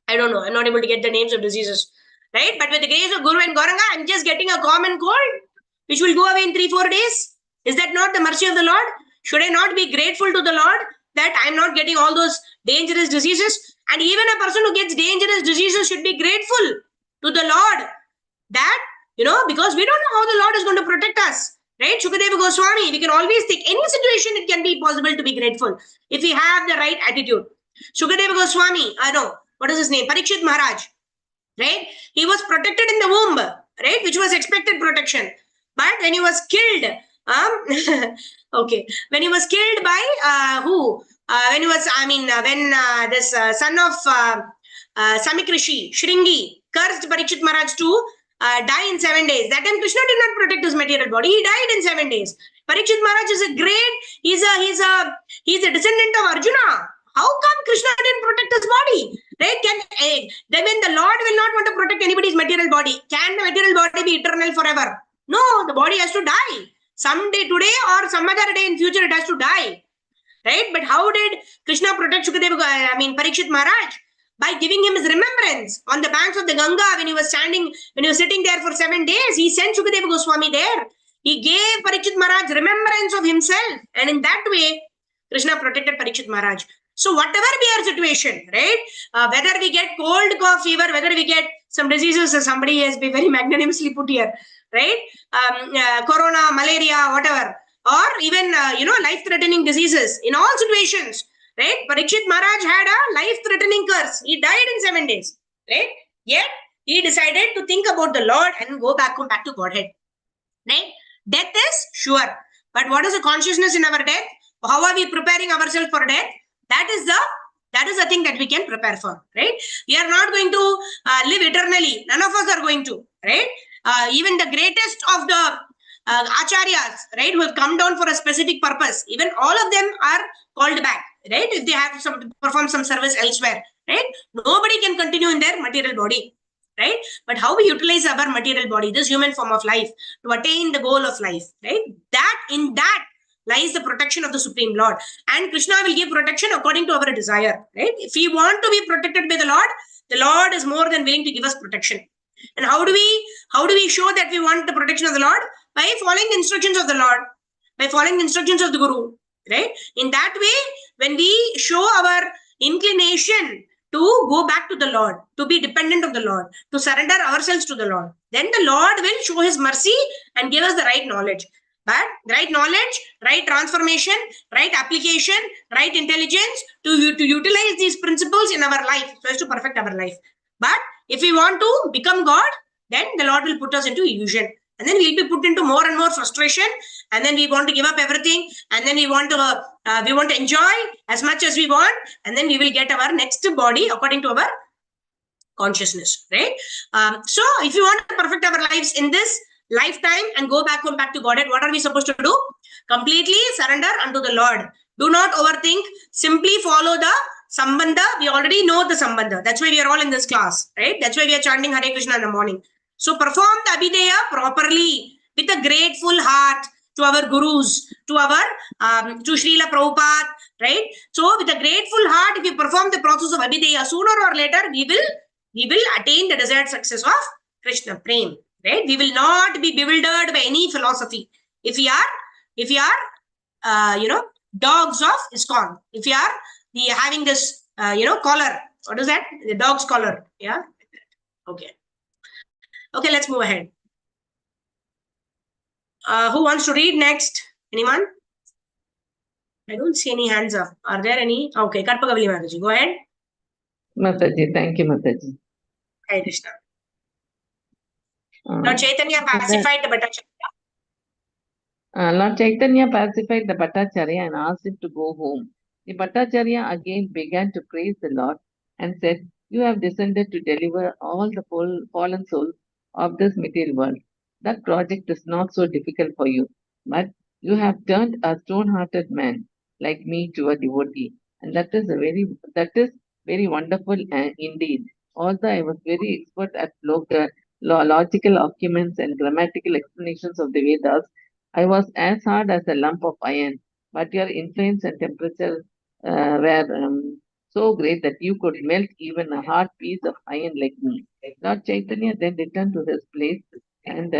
I don't know. I'm not able to get the names of diseases. Right? But with the grace of Guru and Gauranga, I'm just getting a common cold, which will go away in 3-4 days. Is that not the mercy of the Lord? Should I not be grateful to the Lord that I'm not getting all those dangerous diseases? And even a person who gets dangerous diseases should be grateful to the Lord that, because we don't know how the Lord is going to protect us. Right? Shukadeva Goswami, we can always think any situation, it can be possible to be grateful if we have the right attitude. Shukadeva Goswami, what is his name? Parikshit Maharaj. Right? He was protected in the womb, right? Which was expected protection. But when he was killed, when he was killed by who? When this son of Samik Rishi, Shringi, cursed Parikshit Maharaj to die in 7 days. That time Krishna did not protect his material body. He died in 7 days. Parikshit Maharaj is he's a descendant of Arjuna. How come Krishna didn't protect his body? Right? Then the Lord will not want to protect anybody's material body. Can the material body be eternal forever? No, the body has to die. Someday, today or some other day in future, it has to die. Right? But how did Krishna protect Parikshit Maharaj? By giving him his remembrance on the banks of the Ganga when he was sitting there for 7 days. He sent Shukadeva Goswami there. He gave Parikshit Maharaj remembrance of himself. And in that way, Krishna protected Parikshit Maharaj. So whatever be our situation, right? Whether we get cold, cough, fever, whether we get some diseases somebody has been very magnanimously put here, right? Corona, malaria, whatever, or even life-threatening diseases in all situations, right? Parikshit Maharaj had a life-threatening curse. He died in 7 days, right? Yet he decided to think about the Lord and go back to Godhead, right? Death is sure, but what is the consciousness in our death? How are we preparing ourselves for death? That is the thing that we can prepare for, right? We are not going to live eternally. None of us are going to, right? Even the greatest of the acharyas, right, who have come down for a specific purpose, even all of them are called back, right? If they have to perform some service elsewhere, right? Nobody can continue in their material body, right? But how we utilize our material body, this human form of life, to attain the goal of life, right? In that lies the protection of the Supreme Lord. And Krishna will give protection according to our desire, right? If we want to be protected by the Lord is more than willing to give us protection. And how do we show that we want the protection of the Lord? By following the instructions of the Lord, by following the instructions of the Guru, right? In that way, when we show our inclination to go back to the Lord, to be dependent of the Lord, to surrender ourselves to the Lord, then the Lord will show his mercy and give us the right knowledge. But right knowledge, right transformation, right application, right intelligence to utilize these principles in our life so as to perfect our life. But if we want to become God, then the Lord will put us into illusion. And then we'll be put into more and more frustration. And then we want to give up everything. And then we want to enjoy as much as we want. And then we will get our next body according to our consciousness, right? So if we want to perfect our lives in this lifetime and go back to Godhead, what are we supposed to do? Completely surrender unto the Lord. Do not overthink. Simply follow the sambandha. We already know the sambandha. That's why we are all in this class, right? That's why we are chanting Hare Krishna in the morning. So perform the Abhideya properly with a grateful heart to our gurus, to Srila Prabhupada, right? So with a grateful heart, if we perform the process of Abhideya, sooner or later, we will attain the desired success of Krishna Prem, right? We will not be bewildered by any philosophy. If we are dogs of ISKCON, if we are having this, collar, what is that? The dog's collar, yeah? Okay, let's move ahead. Who wants to read next? Anyone? I don't see any hands up. Are there any? Okay, Karpagavali Mataji, go ahead. Mataji, thank you, Mataji. Hare Krishna. Lord Chaitanya pacified the Bhattacharya. Lord Chaitanya pacified the Bhattacharya and asked him to go home. The Bhattacharya again began to praise the Lord and said, "You have descended to deliver all the fallen souls of this material world. That project is not so difficult for you, but you have turned a stone-hearted man like me to a devotee, and that is very wonderful indeed. Although I was very expert at logical arguments and grammatical explanations of the Vedas, I was as hard as a lump of iron, but your influence and temperature were so great that you could melt even a hard piece of iron like me." Lord Chaitanya then returned to his place, and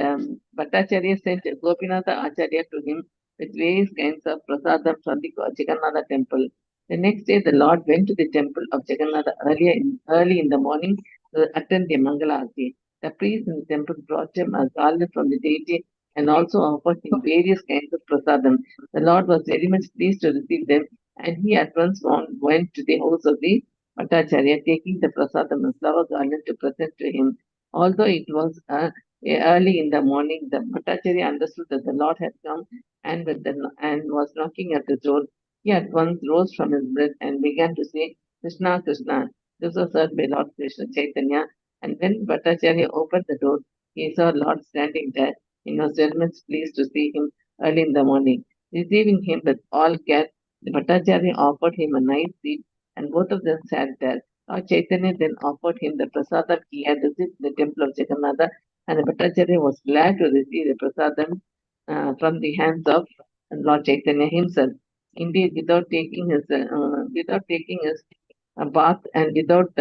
Bhattacharya sent Gopinatha Acharya to him with various kinds of prasadam from the Jagannatha temple. The next day, the Lord went to the temple of Jagannatha early in the morning to attend the Mangala Aarti. The priest in the temple brought him a garland from the deity and also offered him various kinds of prasadam. The Lord was very much pleased to receive them, and he at once went to the house of the Bhattacharya, taking the prasadam and flower garland to present to him. Although it was early in the morning, the Bhattacharya understood that the Lord had come and was knocking at the door. He at once rose from his bed and began to say, "Krishna, Krishna." This was heard by Lord Krishna Chaitanya, and when Bhattacharya opened the door, he saw Lord standing there. He was very much pleased to see him early in the morning. Receiving him with all care, the Bhattacharya offered him a nice seat, and both of them sat there. Lord Chaitanya then offered him the prasadam he had received in the temple of Jagannatha, and the Bhattacharya was glad to receive the prasadam from the hands of Lord Chaitanya himself. Indeed, without taking his bath and without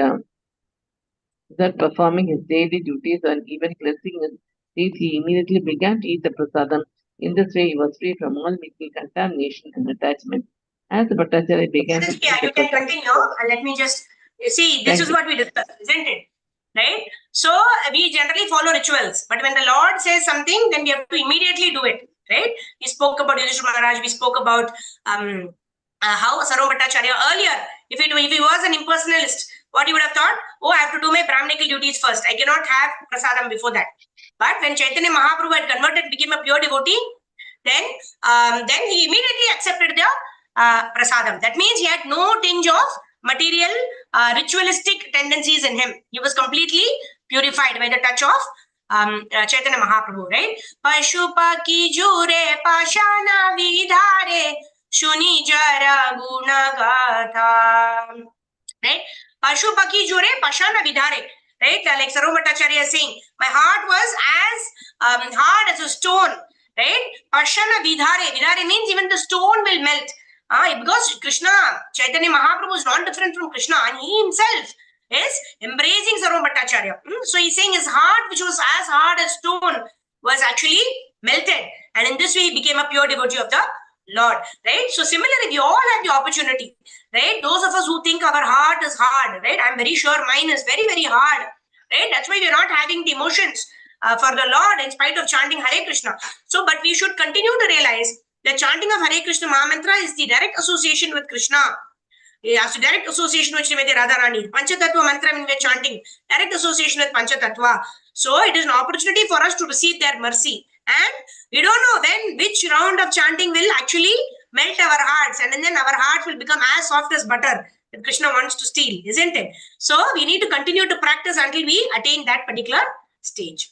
performing his daily duties and even cleansing his teeth, he immediately began to eat the prasadam. In this way, he was free from all mental contamination and attachment. As the Bhattacharya began to Yeah, you can continue. And let me just see, this is what we discussed, isn't it? right? So we generally follow rituals, but when the Lord says something, then we have to immediately do it, right? We spoke about Yudhishthira Maharaj, we spoke about how Sarva Bhattacharya earlier, if he was an impersonalist, what he would have thought, oh, I have to do my Brahmanical duties first. I cannot have prasadam before that. But when Chaitanya Mahaprabhu had converted, became a pure devotee, then he immediately accepted the prasadam. That means he had no tinge of material ritualistic tendencies in him. He was completely purified by the touch of Chaitanya Mahaprabhu, right? Pashupaki jure pashana vidhare shuni jara guna gatha, right? Pashupaki jure pashana vidhare, right? Like Sarva Bhattacharya is saying, my heart was as hard as a stone, right? Pashana vidhare. Vidhare means even the stone will melt. Because Krishna, Chaitanya Mahaprabhu is not different from Krishna, and he himself is embracing Sarva Bhattacharya. So he's saying his heart, which was as hard as stone, was actually melted. And in this way, he became a pure devotee of the Lord, right? So similarly, we all have the opportunity, right? Those of us who think our heart is hard, right? I'm very sure mine is very, very hard, right? That's why we're not having the emotions for the Lord in spite of chanting Hare Krishna. So, but we should continue to realize the chanting of Hare Krishna Mahamantra is the direct association with Krishna. It has direct association with Srimati Radharani. Panchatattva mantra when we're chanting, direct association with Panchatattva. So it is an opportunity for us to receive their mercy. And we don't know then which round of chanting will actually melt our hearts, and then our hearts will become as soft as butter that Krishna wants to steal, isn't it? So we need to continue to practice until we attain that particular stage.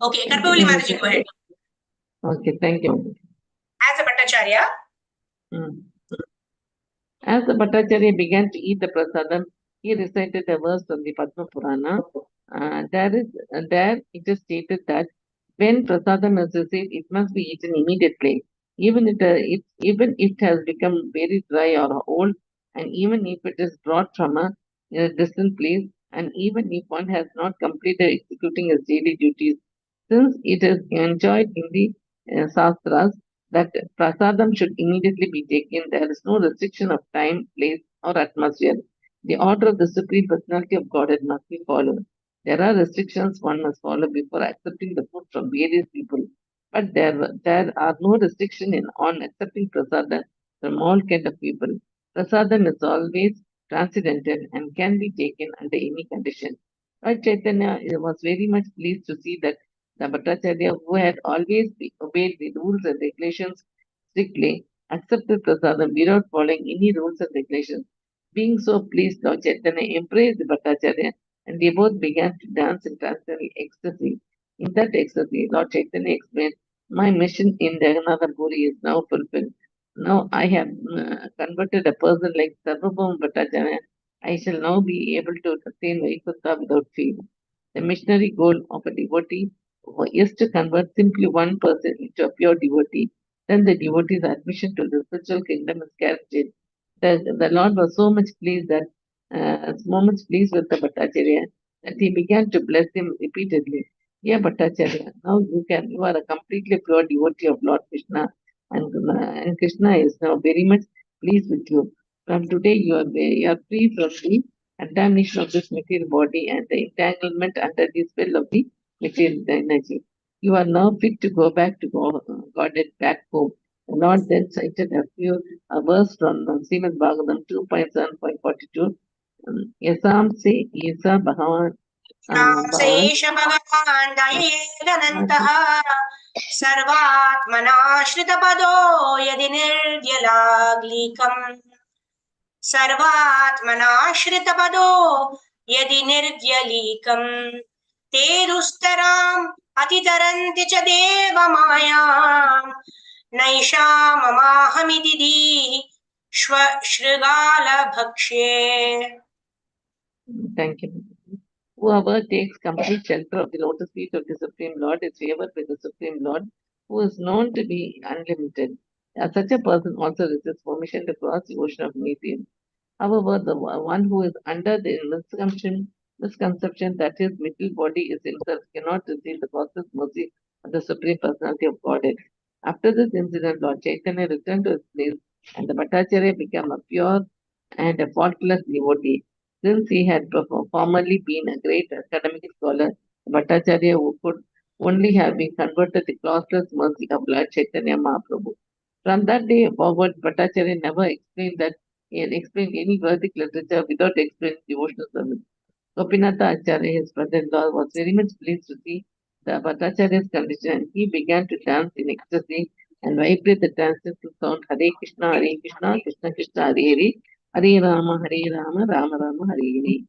Okay, Karpavali Mataji, go ahead. Okay, thank you. As a Bhattacharya, As the Bhattacharya began to eat the prasadam, he recited a verse from the Padma Purana. There it is stated that when prasadam is received, it must be eaten immediately, even if it has become very dry or old, and even if it is brought from a distant place, and even if one has not completed executing his daily duties, since it is enjoyed in the Sastras that prasadam should immediately be taken. There is no restriction of time, place, or atmosphere. The order of the Supreme Personality of Godhead must be followed. There are restrictions one must follow before accepting the food from various people, but there are no restriction on accepting prasadam from all kind of people. Prasadam is always transcendental and can be taken under any condition. Lord Chaitanya was very much pleased to see that the Bhattacharya, who had always obeyed the rules and regulations strictly, accepted prasadam without following any rules and regulations. Being so pleased, Lord Chaitanya embraced the Bhattacharya, and they both began to dance in transcendental ecstasy. In that ecstasy, Lord Chaitanya explained, my mission in Jagannath Puri is now fulfilled. Now I have converted a person like Sarvabhauma Bhattacharya. I shall now be able to attain Vaikuntha without fear. The missionary goal of a devotee is to convert simply one person into a pure devotee. Then the devotee's admission to the spiritual kingdom is guaranteed. The Lord was so much pleased with the Bhattacharya that he began to bless him repeatedly. Yeah, Bhattacharya, now you are a completely pure devotee of Lord Krishna, and Krishna is now very much pleased with you. From today, you are free from the contamination of this material body and the entanglement under the spell of the material energy. You are now fit to go back to Godhead back home. The Lord then cited a verse from Srimad Bhagavatam 2.7.42. Yasam se Yasa Bhagavan सैष भगवान् दयेदनन्तः सर्वात्मनाश्रितपदो यदि निर्व्यलाग्लीकम् सर्वात्मनाश्रितपदो यदि निर्व्यलीकम् ते दुस्तराम् अतितरन्ति च देवमायाम् नैषा ममाहमिति धीः श्रृगालभक्ष्ये. Thank you. Whoever takes complete shelter of the lotus feet of the Supreme Lord is favored by the Supreme Lord, who is known to be unlimited. Such a person also receives permission to cross the ocean of material. However, the one who is under the misconception that his material body is himself cannot receive the causeless mercy of the Supreme Personality of Godhead. After this incident, Lord Chaitanya returned to his place, and the Bhattacharya became a pure and a faultless devotee. Since he had formerly been a great academic scholar, Bhattacharya could only have been converted the classless mercy of Lord Chaitanya Mahaprabhu. From that day forward, Bhattacharya never explained that he had explained any Vedic literature without explaining devotional service. Gopinatha Acharya, his brother-in-law, was very much pleased to see the Bhattacharya's condition, and he began to dance in ecstasy and vibrate the dances to sound Hare Krishna, Krishna Krishna, Hare Hare, Hare Rama, Rama Rama, Hare Hare.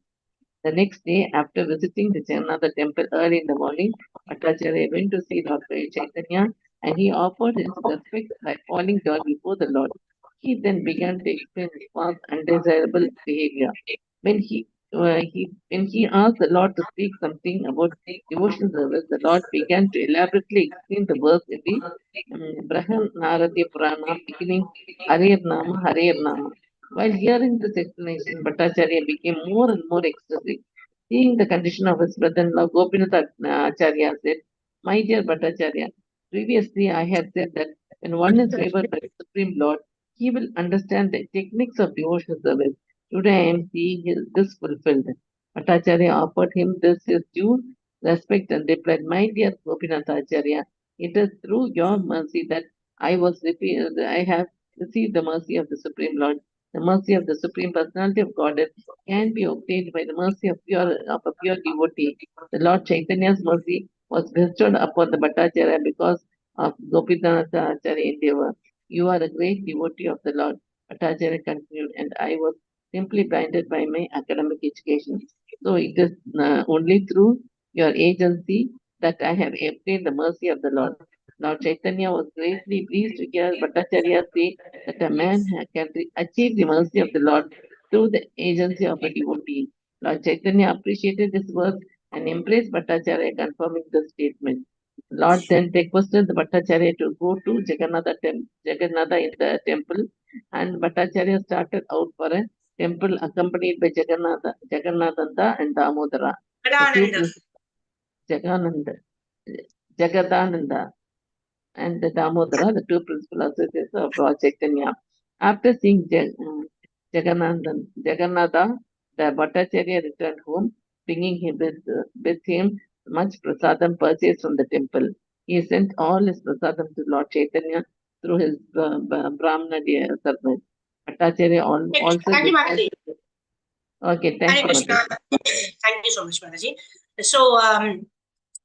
The next day, after visiting the Jagannath temple early in the morning, Bhattacharya went to see Lord Chaitanya, and he offered his respect by falling down before the Lord. He then began to explain his past undesirable behavior. When he asked the Lord to speak something about devotional service, the Lord began to elaborately explain the verse in the Brahan Narati Purana, beginning Hare Nama, Hare Nama. While hearing this explanation, Bhattacharya became more and more ecstatic. Seeing the condition of his brother-in-law, Gopinath Acharya said, "My dear Bhattacharya, previously I had said that when one is favored by the Supreme Lord, he will understand the techniques of devotional service. Today I am seeing this fulfilled." Bhattacharya offered him this his due respect and replied, "My dear Gopinath Acharya, it is through your mercy that I have received the mercy of the Supreme Lord. The mercy of the Supreme Personality of Godhead can be obtained by the mercy of a pure devotee. The Lord Chaitanya's mercy was bestowed upon the Bhattacharya because of Gopinatha Acharya endeavor. You are a great devotee of the Lord," Bhattacharya continued, "and I was simply blinded by my academic education. So it is only through your agency that I have obtained the mercy of the Lord." Lord Chaitanya was greatly pleased to hear Bhattacharya say that a man can achieve the mercy of the Lord through the agency of a devotee. Lord Chaitanya appreciated this work and embraced Bhattacharya, confirming the statement. Lord then requested the Bhattacharya to go to Jagannatha in the temple, and Bhattacharya started out for a temple accompanied by Jagannatha and Damodara. The two Gadananda. Jagananda, Jagadananda and the Damodara, the two principal associates of Lord Chaitanya. After seeing Jagannatha, the Bhattacharya returned home, bringing with him much prasadam purchased from the temple. He sent all his prasadam to Lord Chaitanya through his Brahmana servant. Bhattacharya also Thank you, discussed. Mataji. Okay, thank Hare you, Krishna. Mataji. Thank you so much, Mataji.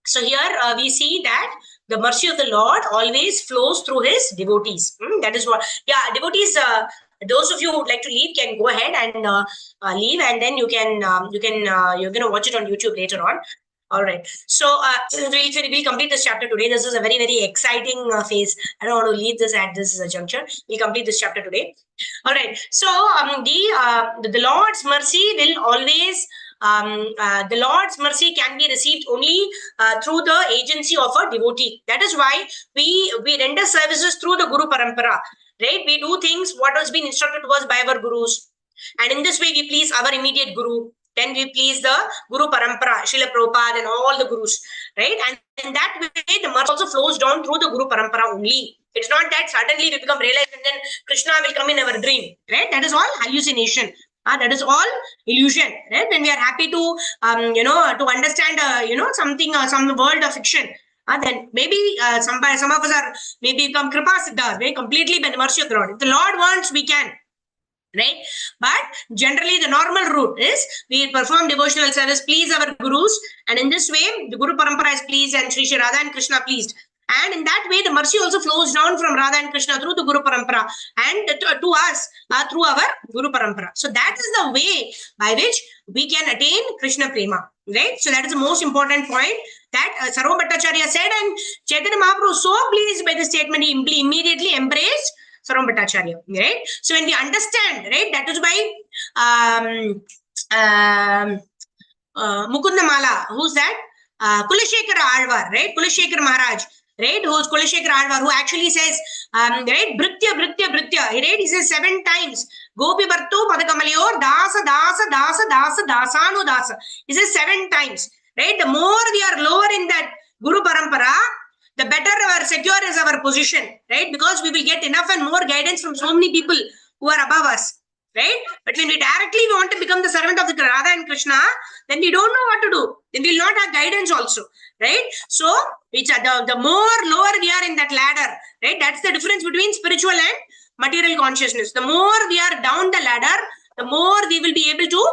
So here we see that the mercy of the Lord always flows through his devotees. That is what, devotees. Those of you who would like to leave can go ahead and leave, and then you're gonna watch it on YouTube later on. All right. So we'll complete this chapter today. This is a very, very exciting phase. I don't want to leave this at this juncture. We'll complete this chapter today. All right. So the Lord's mercy will always the Lord's mercy can be received only through the agency of a devotee. That is why we render services through the Guru Parampara. Right? We do things what has been instructed to us by our gurus, and in this way we please our immediate guru. Then we please the Guru Parampara, Srila Prabhupada and all the gurus, right? And in that way, the mercy also flows down through the Guru Parampara only. It's not that suddenly we become realized and then Krishna will come in our dream, right? That is all hallucination. That is all illusion, right? When we are happy to, to understand, something, some world of fiction, then maybe some of us are maybe become Kripa Siddhas, right? Completely by the mercy of the Lord. If the Lord wants, we can. Right? But generally the normal route is we perform devotional service, please our gurus, and in this way the Guru Parampara is pleased and Sri Radha and Krishna pleased. And in that way the mercy also flows down from Radha and Krishna through the Guru Parampara and to us through our Guru Parampara. So that is the way by which we can attain Krishna Prema. Right? So that is the most important point that Sarva Bhattacharya said, and Chaitanya Mahaprabhu was so pleased by the statement, he immediately embraced Sarva Bhattacharya, right? So when we understand, right, that is why Mukunda Mala, who's that? Kulashekara Alvar, right? Kulashekara Maharaj, right? Who's Kulashekara Alvar, who actually says, right? Britya, right? He says 7 times. Gopi Bartu Padakamalyor, Dasanu Dasa. He says 7 times, right? The more we are lower in that Guru Parampara, the better our secure is our position, right? Because we will get enough and more guidance from so many people who are above us, right? But when we directly want to become the servant of the Radha and Krishna, then we don't know what to do. Then we will not have guidance also, right? So it's the more lower we are in that ladder, right? That's the difference between spiritual and material consciousness. The more we are down the ladder, the more we will be able to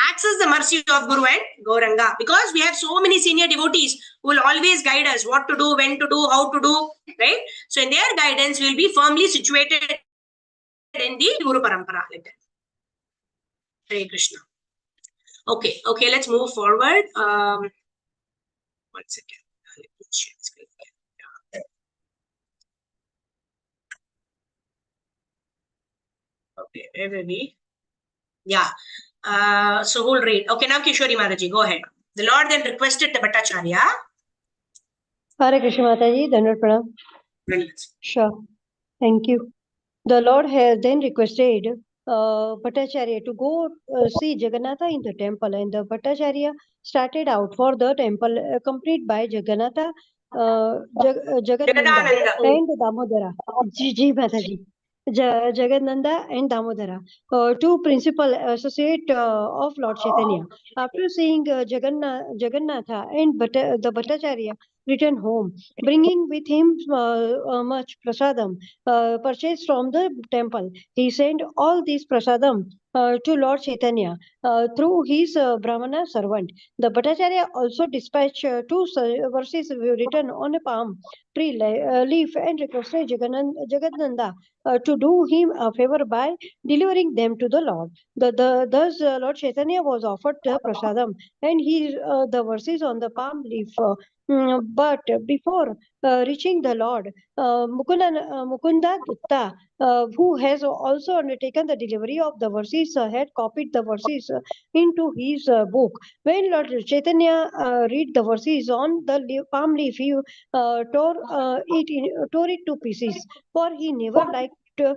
access the mercy of Guru and Gauranga, because we have so many senior devotees who will always guide us what to do, when to do, how to do, right? So in their guidance, we will be firmly situated in the Guru Parampara. Like that. Hare Krishna. Okay, let's move forward. 1 second. Let me share the screen. Okay, where were we? Yeah. So we'll read. Okay, now Kishori Mataji, go ahead. The Lord then requested the Bhattacharya. Hare Krishna Mataji, Dandavat Pranam. Sure. Thank you. The Lord has then requested Bhattacharya to go see Jagannatha in the temple, and the Bhattacharya started out for the temple, accompanied by Jagannatha, Jagadananda, and Damodara. Ji Mataji. Jagannanda and Damodara, two principal associate of Lord Chaitanya. After seeing Jagannatha and the Bhattacharya returned home, bringing with him much prasadam purchased from the temple. He sent all these prasadam to Lord Chaitanya through his Brahmana servant. The Bhattacharya also dispatched two verses written on a palm tree leaf and requested Jagadananda to do him a favor by delivering them to the Lord. Thus, Lord Chaitanya was offered the prasadam and the verses on the palm leaf. But before reaching the Lord, Mukunda Dutta, who has also undertaken the delivery of the verses, had copied the verses into his book. When Lord Chaitanya read the verses on the palm leaf, he tore it to pieces, for he never liked to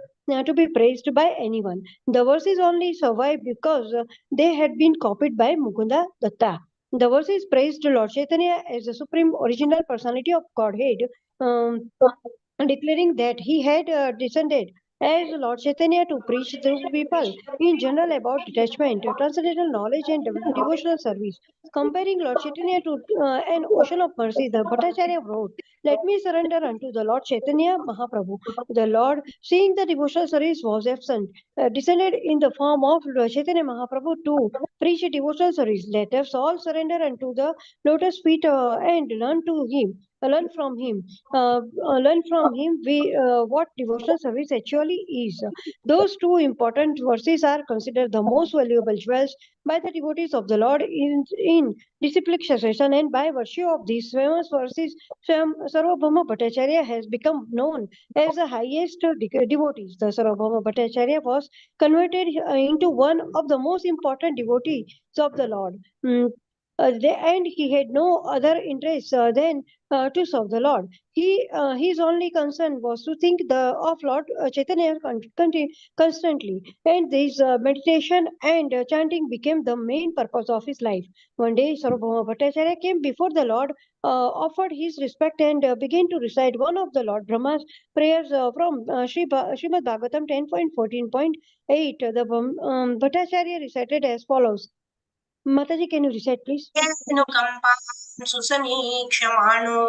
be praised by anyone. The verses only survived because they had been copied by Mukunda Datta. The verses praised Lord Chaitanya as the supreme original personality of Godhead, declaring that he had descended as Lord Chaitanya to preach to people in general about detachment, transcendental knowledge, and devotional service. Comparing Lord Chaitanya to an ocean of mercy, the Bhattacharya wrote, "Let me surrender unto the Lord Chaitanya Mahaprabhu." The Lord, seeing the devotional service was absent, descended in the form of Lord Chaitanya Mahaprabhu to preach a devotional service. Let us all surrender unto the lotus feet and learn from him. Learn from him what devotional service actually is. Those two important verses are considered the most valuable jewels by the devotees of the Lord in disciplic succession, and by virtue of these famous verses, Sarvabhauma Bhattacharya has become known as the highest devotees. The Sarvabhauma Bhattacharya was converted into one of the most important devotees of the Lord. And he had no other interest than to serve the Lord. His only concern was to think of Lord Chaitanya constantly, and this meditation and chanting became the main purpose of his life. One day, Sarvabhauma Bhattacharya came before the Lord, offered his respect, and began to recite one of the Lord Brahma's prayers from Srimad Bhagavatam 10.14.8. The Bhattacharya recited as follows. Mataji, can you recite, please? सुसमीक्षमाणो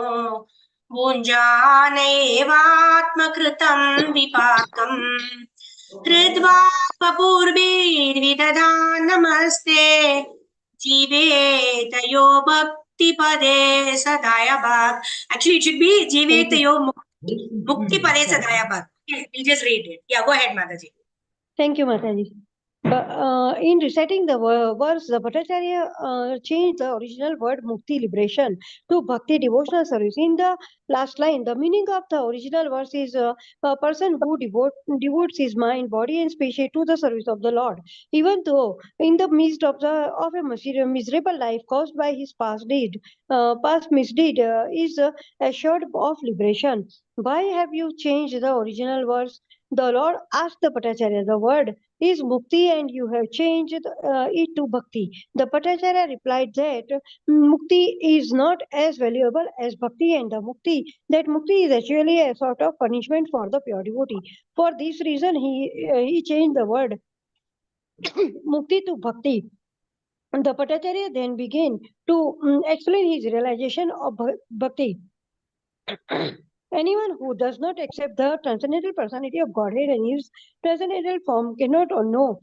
भुञ्जानैवात्मकृतं विपाकम् कृत्वा पूर्वीर्विदधा नमस्ते जीवेतयो भक्तिपदे सदायभाग. Actually, it should be जीवेतयो मुक्तिपदे सदायभाग. We'll just read it. Yeah, go ahead, Mataji. Thank you, Mataji. In reciting the verse, the Bhattacharya changed the original word mukti, liberation, to bhakti, devotional service. In the last line, the meaning of the original verse is a person who devotes his mind, body, and species to the service of the Lord. Even though in the midst of a miserable life caused by his past misdeed, is assured of liberation. Why have you changed the original verse? The Lord asked the Bhattacharya. The word is mukti and you have changed it to bhakti. The Bhattacharya replied that mukti is not as valuable as bhakti, and that mukti is actually a sort of punishment for the pure devotee. For this reason, he changed the word Mukti to Bhakti. The Bhattacharya then began to explain his realization of Bhakti. Anyone who does not accept the transcendental personality of Godhead and his transcendental form cannot know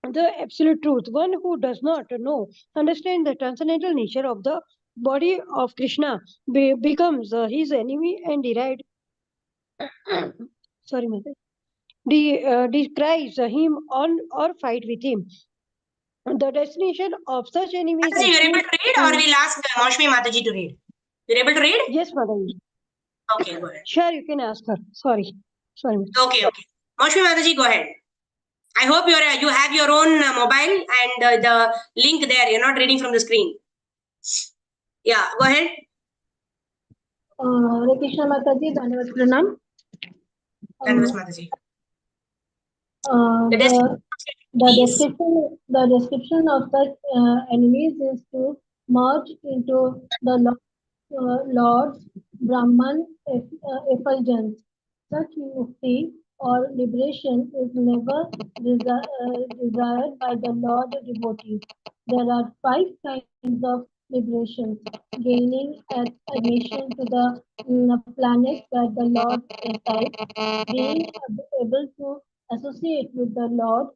the absolute truth. One who does not understand the transcendental nature of the body of Krishna becomes his enemy and derived sorry mother decries him on or fight with him. The destination of such enemies Mataji, is you're able to to read, or we'll ask Maushmi Mataji to read? You're able to read? yes madam. Okay, go ahead. Sure, you can ask her. Sorry. Okay. Maushmi Mataji, go ahead. I hope you have your own mobile and the link there. You're not reading from the screen. Yeah, go ahead. Hare Krishna Mataji, Dhanavad Pranam. Dhanavad Mataji. The description of such enemies is to merge into the Lord's Brahman effulgence. Such mukti or liberation is never desired by the Lord devotees. There are 5 kinds of liberations: gaining admission to the planet where the Lord resides, being able to associate with the Lord,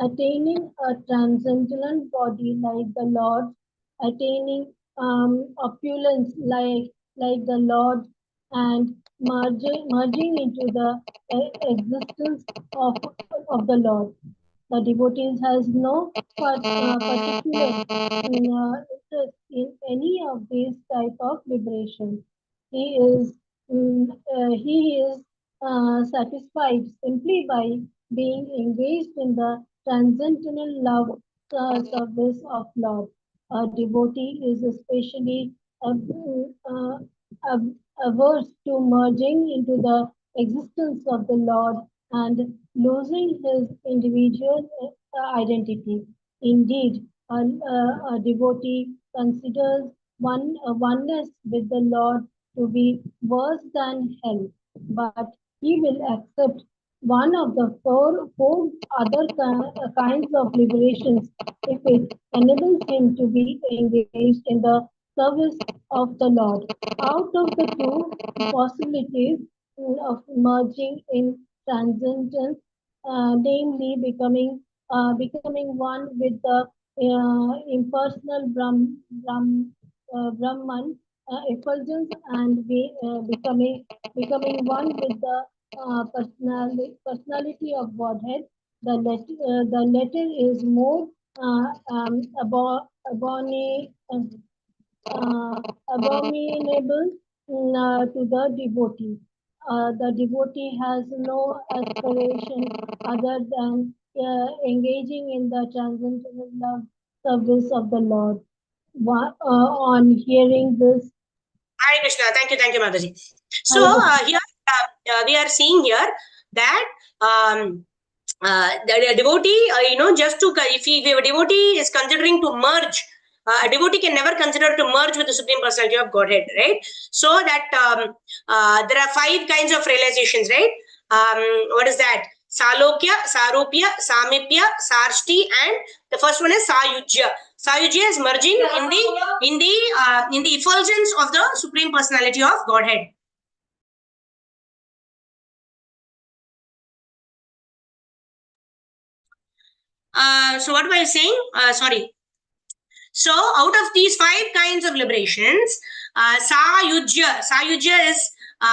attaining a transcendental body like the Lord, attaining opulence like the Lord, and merging into the existence of the Lord. The devotees has no particular interest in any of these type of liberation. He is satisfied simply by being engaged in the transcendental love service of Lord. A devotee is especially averse to merging into the existence of the Lord and losing his individual identity. Indeed, a devotee considers oneness with the Lord to be worse than hell, but he will accept one of the four other kinds of liberations if it enables him to be engaged in the service of the Lord. Out of the 2 possibilities of merging in transcendence, namely becoming one with the impersonal Brahman effulgence, and becoming one with the personality of Godhead. The latter is more abominable to the devotee. The devotee has no aspiration other than engaging in the transcendental love service of the Lord. On hearing this, Hare Krishna. Thank you, Mataji. So here we are seeing here that the devotee, just to if a devotee is considering to merge. A devotee can never consider to merge with the Supreme Personality of Godhead, right? So that there are 5 kinds of realizations, right? What is that? Salokya, Sarupya, Samipya, Sarshti, and the first one is Sayujya. Sayujya is merging in the effulgence of the Supreme Personality of Godhead. So what was I saying? Sorry. So out of these 5 kinds of liberations, Sayujya is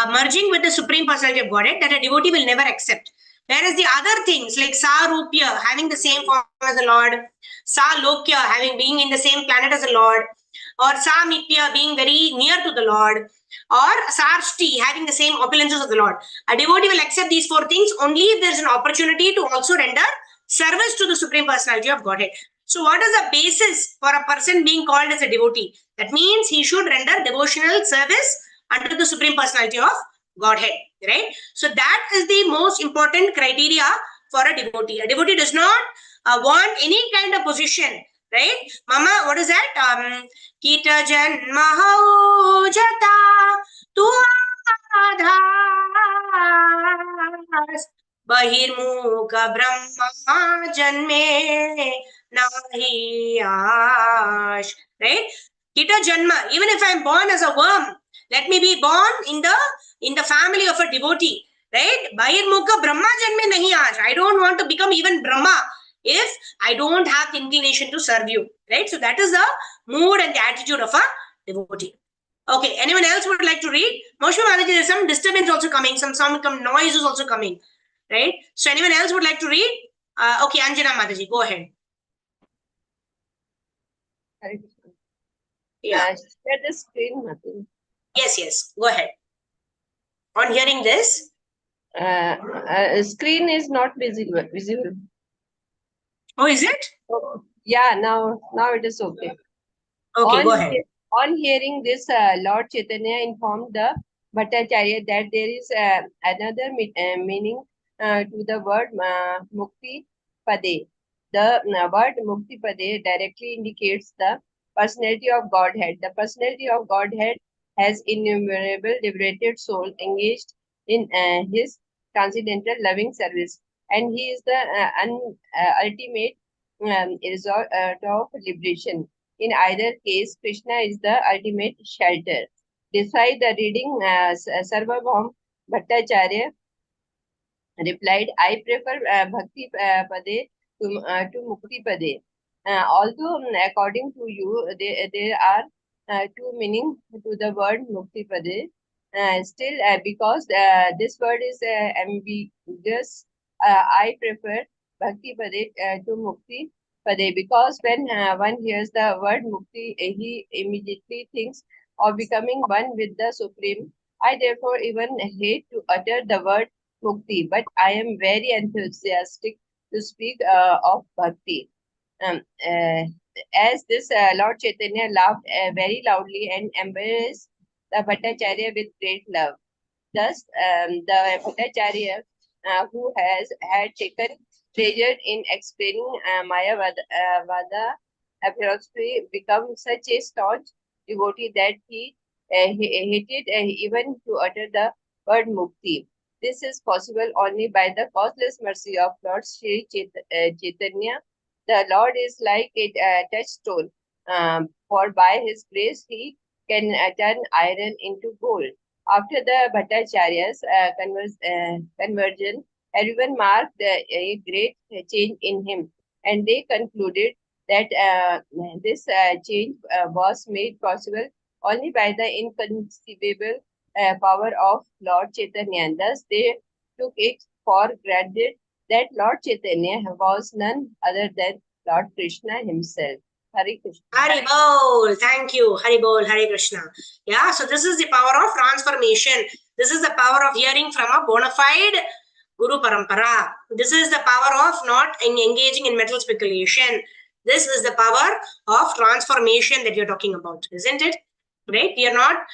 merging with the Supreme Personality of Godhead that a devotee will never accept. Whereas the other things like Sarupya, having the same form as the Lord, Salokya, being in the same planet as the Lord, or Samipya, being very near to the Lord, or Sarshti, having the same opulences of the Lord. A devotee will accept these 4 things only if there is an opportunity to also render service to the Supreme Personality of Godhead. So what is the basis for a person being called as a devotee? That means he should render devotional service unto the Supreme Personality of Godhead, right? So that is the most important criteria for a devotee. A devotee does not want any kind of position, right? Mama, what is that? Kita janma jata tu adhas Bahirmukha Brahma Janme Nahi Ash. Right? Kita Janma. Even if I am born as a worm, let me be born in the family of a devotee. Right? Bahirmukha Brahma Janme Nahi Ash. I don't want to become even Brahma if I don't have the inclination to serve you. Right? So that is the mood and the attitude of a devotee. Okay, anyone else would like to read? Moshma Manaji, there's some disturbance also coming, some noise is also coming, right? So anyone else would like to read? Okay, Anjana Mataji, go ahead. Yeah. Share the screen, Mataji. Yes, go ahead. On hearing this? Screen is not visible. Oh, is it? Oh, yeah, now it is okay. Okay, go ahead. On hearing this, Lord Chaitanya informed the Bhattacharya that there is another meaning to the word Mukti Pade. The word Mukti Pade directly indicates the personality of Godhead. The personality of Godhead has innumerable liberated souls engaged in his transcendental loving service, and he is the ultimate result of liberation. In either case, Krishna is the ultimate shelter. Despite the reading, Sarvabhaum Bhattacharya replied, I prefer Bhakti Pade to Mukti Pade. Although, according to you, there are two meanings to the word Mukti Pade. Still, because this word is ambiguous, I prefer Bhakti Pade to Mukti Pade, because when one hears the word Mukti, he immediately thinks of becoming one with the Supreme. I therefore even hate to utter the word Mukti, but I am very enthusiastic to speak of Bhakti. As this Lord Chaitanya laughed very loudly and embraced the Bhattacharya with great love. Thus, the Bhattacharya, who had taken pleasure in explaining Mayavada philosophy, become such a staunch devotee that he hated even to utter the word Mukti. This is possible only by the causeless mercy of Lord Sri Chaitanya. The Lord is like a touchstone, for by His grace He can turn iron into gold. After the Bhattacharya's conversion, everyone marked a great change in him, and they concluded that this change was made possible only by the inconceivable power of Lord Chaitanya. And thus, they took it for granted that Lord Chaitanya was none other than Lord Krishna himself. Hare Krishna. Hare Bol. Thank you. Hare Bol, Hare Krishna. Yeah, so this is the power of transformation. This is the power of hearing from a bona fide Guru Parampara. This is the power of not engaging in mental speculation. This is the power of transformation that you're talking about, isn't it? Right? We are not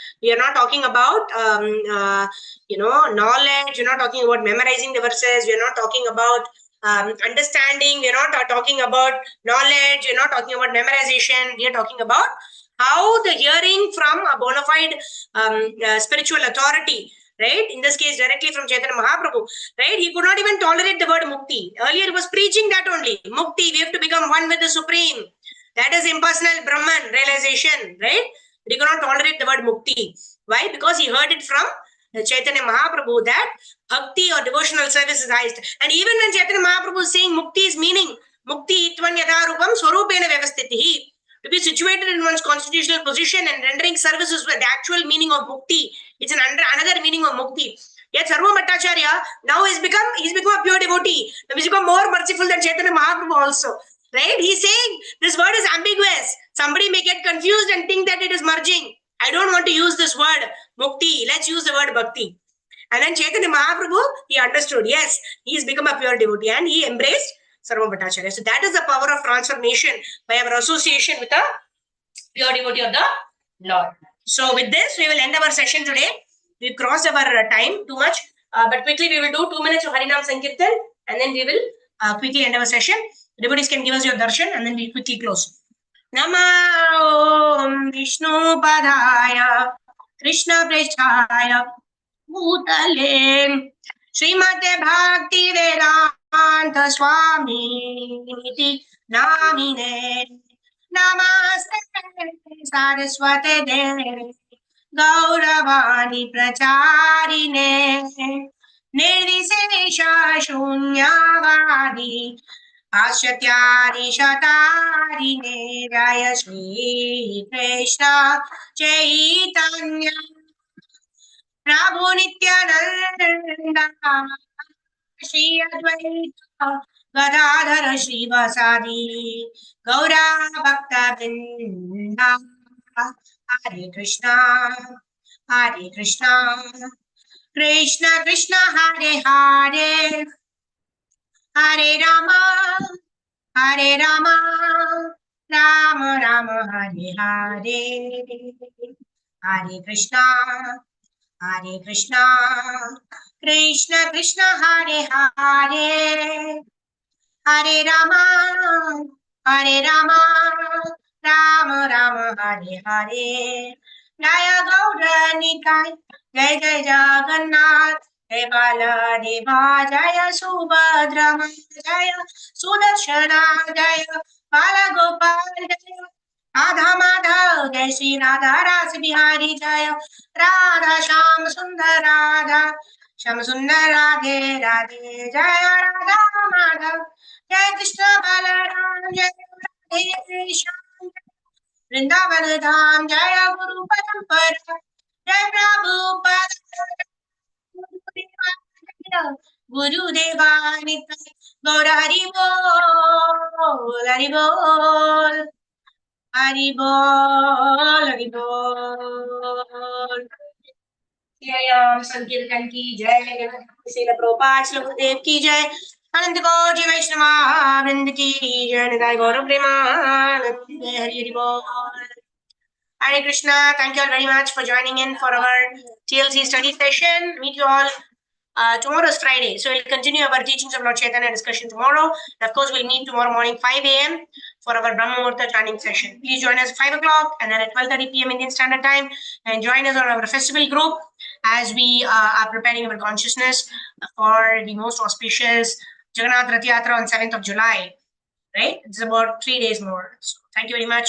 talking about knowledge. We're not talking about memorizing the verses. We're not talking about understanding. We're not talking about knowledge. We're not talking about memorization. We are talking about how the hearing from a bona fide spiritual authority, right? In this case, directly from Chaitanya Mahaprabhu, right? He could not even tolerate the word mukti. Earlier, he was preaching that only. Mukti, we have to become one with the Supreme. That is impersonal Brahman realization, right? But he could not tolerate the word mukti. Why? Because he heard it from Chaitanya Mahaprabhu that bhakti or devotional service is highest. And even when Chaitanya Mahaprabhu is saying mukti is meaning, mukti itvan yada rupam swarupena vyavastitihi, to be situated in one's constitutional position and rendering services with the actual meaning of mukti. It's another meaning of mukti. Yet Sarva Bhattacharya now he's become a pure devotee. He's become more merciful than Chaitanya Mahaprabhu also. Right? He's saying this word is ambiguous. Somebody may get confused and think that it is merging. I don't want to use this word mukti. Let's use the word bhakti. And then Chaitanya Mahaprabhu, he understood. Yes, he's become a pure devotee and he embraced Sarva Bhattacharya. So that is the power of transformation by our association with a pure devotee of the Lord. So with this, we will end our session today. We've crossed our time too much. But quickly, we will do 2 minutes of Harinam Sankirtan and then we will quickly end our session. Devotees can give us your darshan and then we quickly close. Nama Om Vishnu Padaya Krishna Preshaya Bhutale Srimate Bhakti Vedanta Swami Namine Namaste Saraswate Deve Gauravani Pracharine Nirvisesha Shunyavadi Ashatyari Shatarine Jaya Shri Krishna Chaitanya Prabhu Nityananda Shri Advaita Gadadhara Srivasadi Gaura Bhakta Vrinda Hare Krishna Krishna Krishna Hare Hare Hare Rama Rama Rama Hare Hare Hare Krishna Krishna Krishna Hare Hare Hare Rama Rama Rama Hare Hare Jaya Gaura Nitai Jai Jai Jagannath Jai Baladeva Jaya Subhadra Jaya Sudarshana Jaya Balagopal Jaya Radha Madhav Jai Shri Radha Ras Bihari Jaya Radha Sham Sundar Radha Sham Sundar Radhe Radhe Jaya Radha Madhav Jai Krishna Balaram Jai Radhe Shyam Vrindavan Dham Jaya Guru Parampara Jai Prabhupada Guru Devanita Gaura Hari Bol Hari Bol Hari Bol Hari Bol Jayam Sankirtan ki jai Srila Prabhupada Srila Gurudev ki jai Anant Koji Vaishnava Vrind ki jai Nidai Gaura Premanand Hari Hari Bol Hare Krishna. Thank you all very much for joining in for our TLC study session. Meet you all. Tomorrow is Friday, so we'll continue our teachings of Lord Chaitanya discussion tomorrow. And of course, we'll meet tomorrow morning 5 a.m. for our Brahma chanting session. Please join us at 5 o'clock and then at 12:30 p.m. Indian Standard Time. And join us on our festival group as we are preparing our consciousness for the most auspicious Jagannath Rath Yatra on 7th of July. Right? It's about 3 days more. So thank you very much.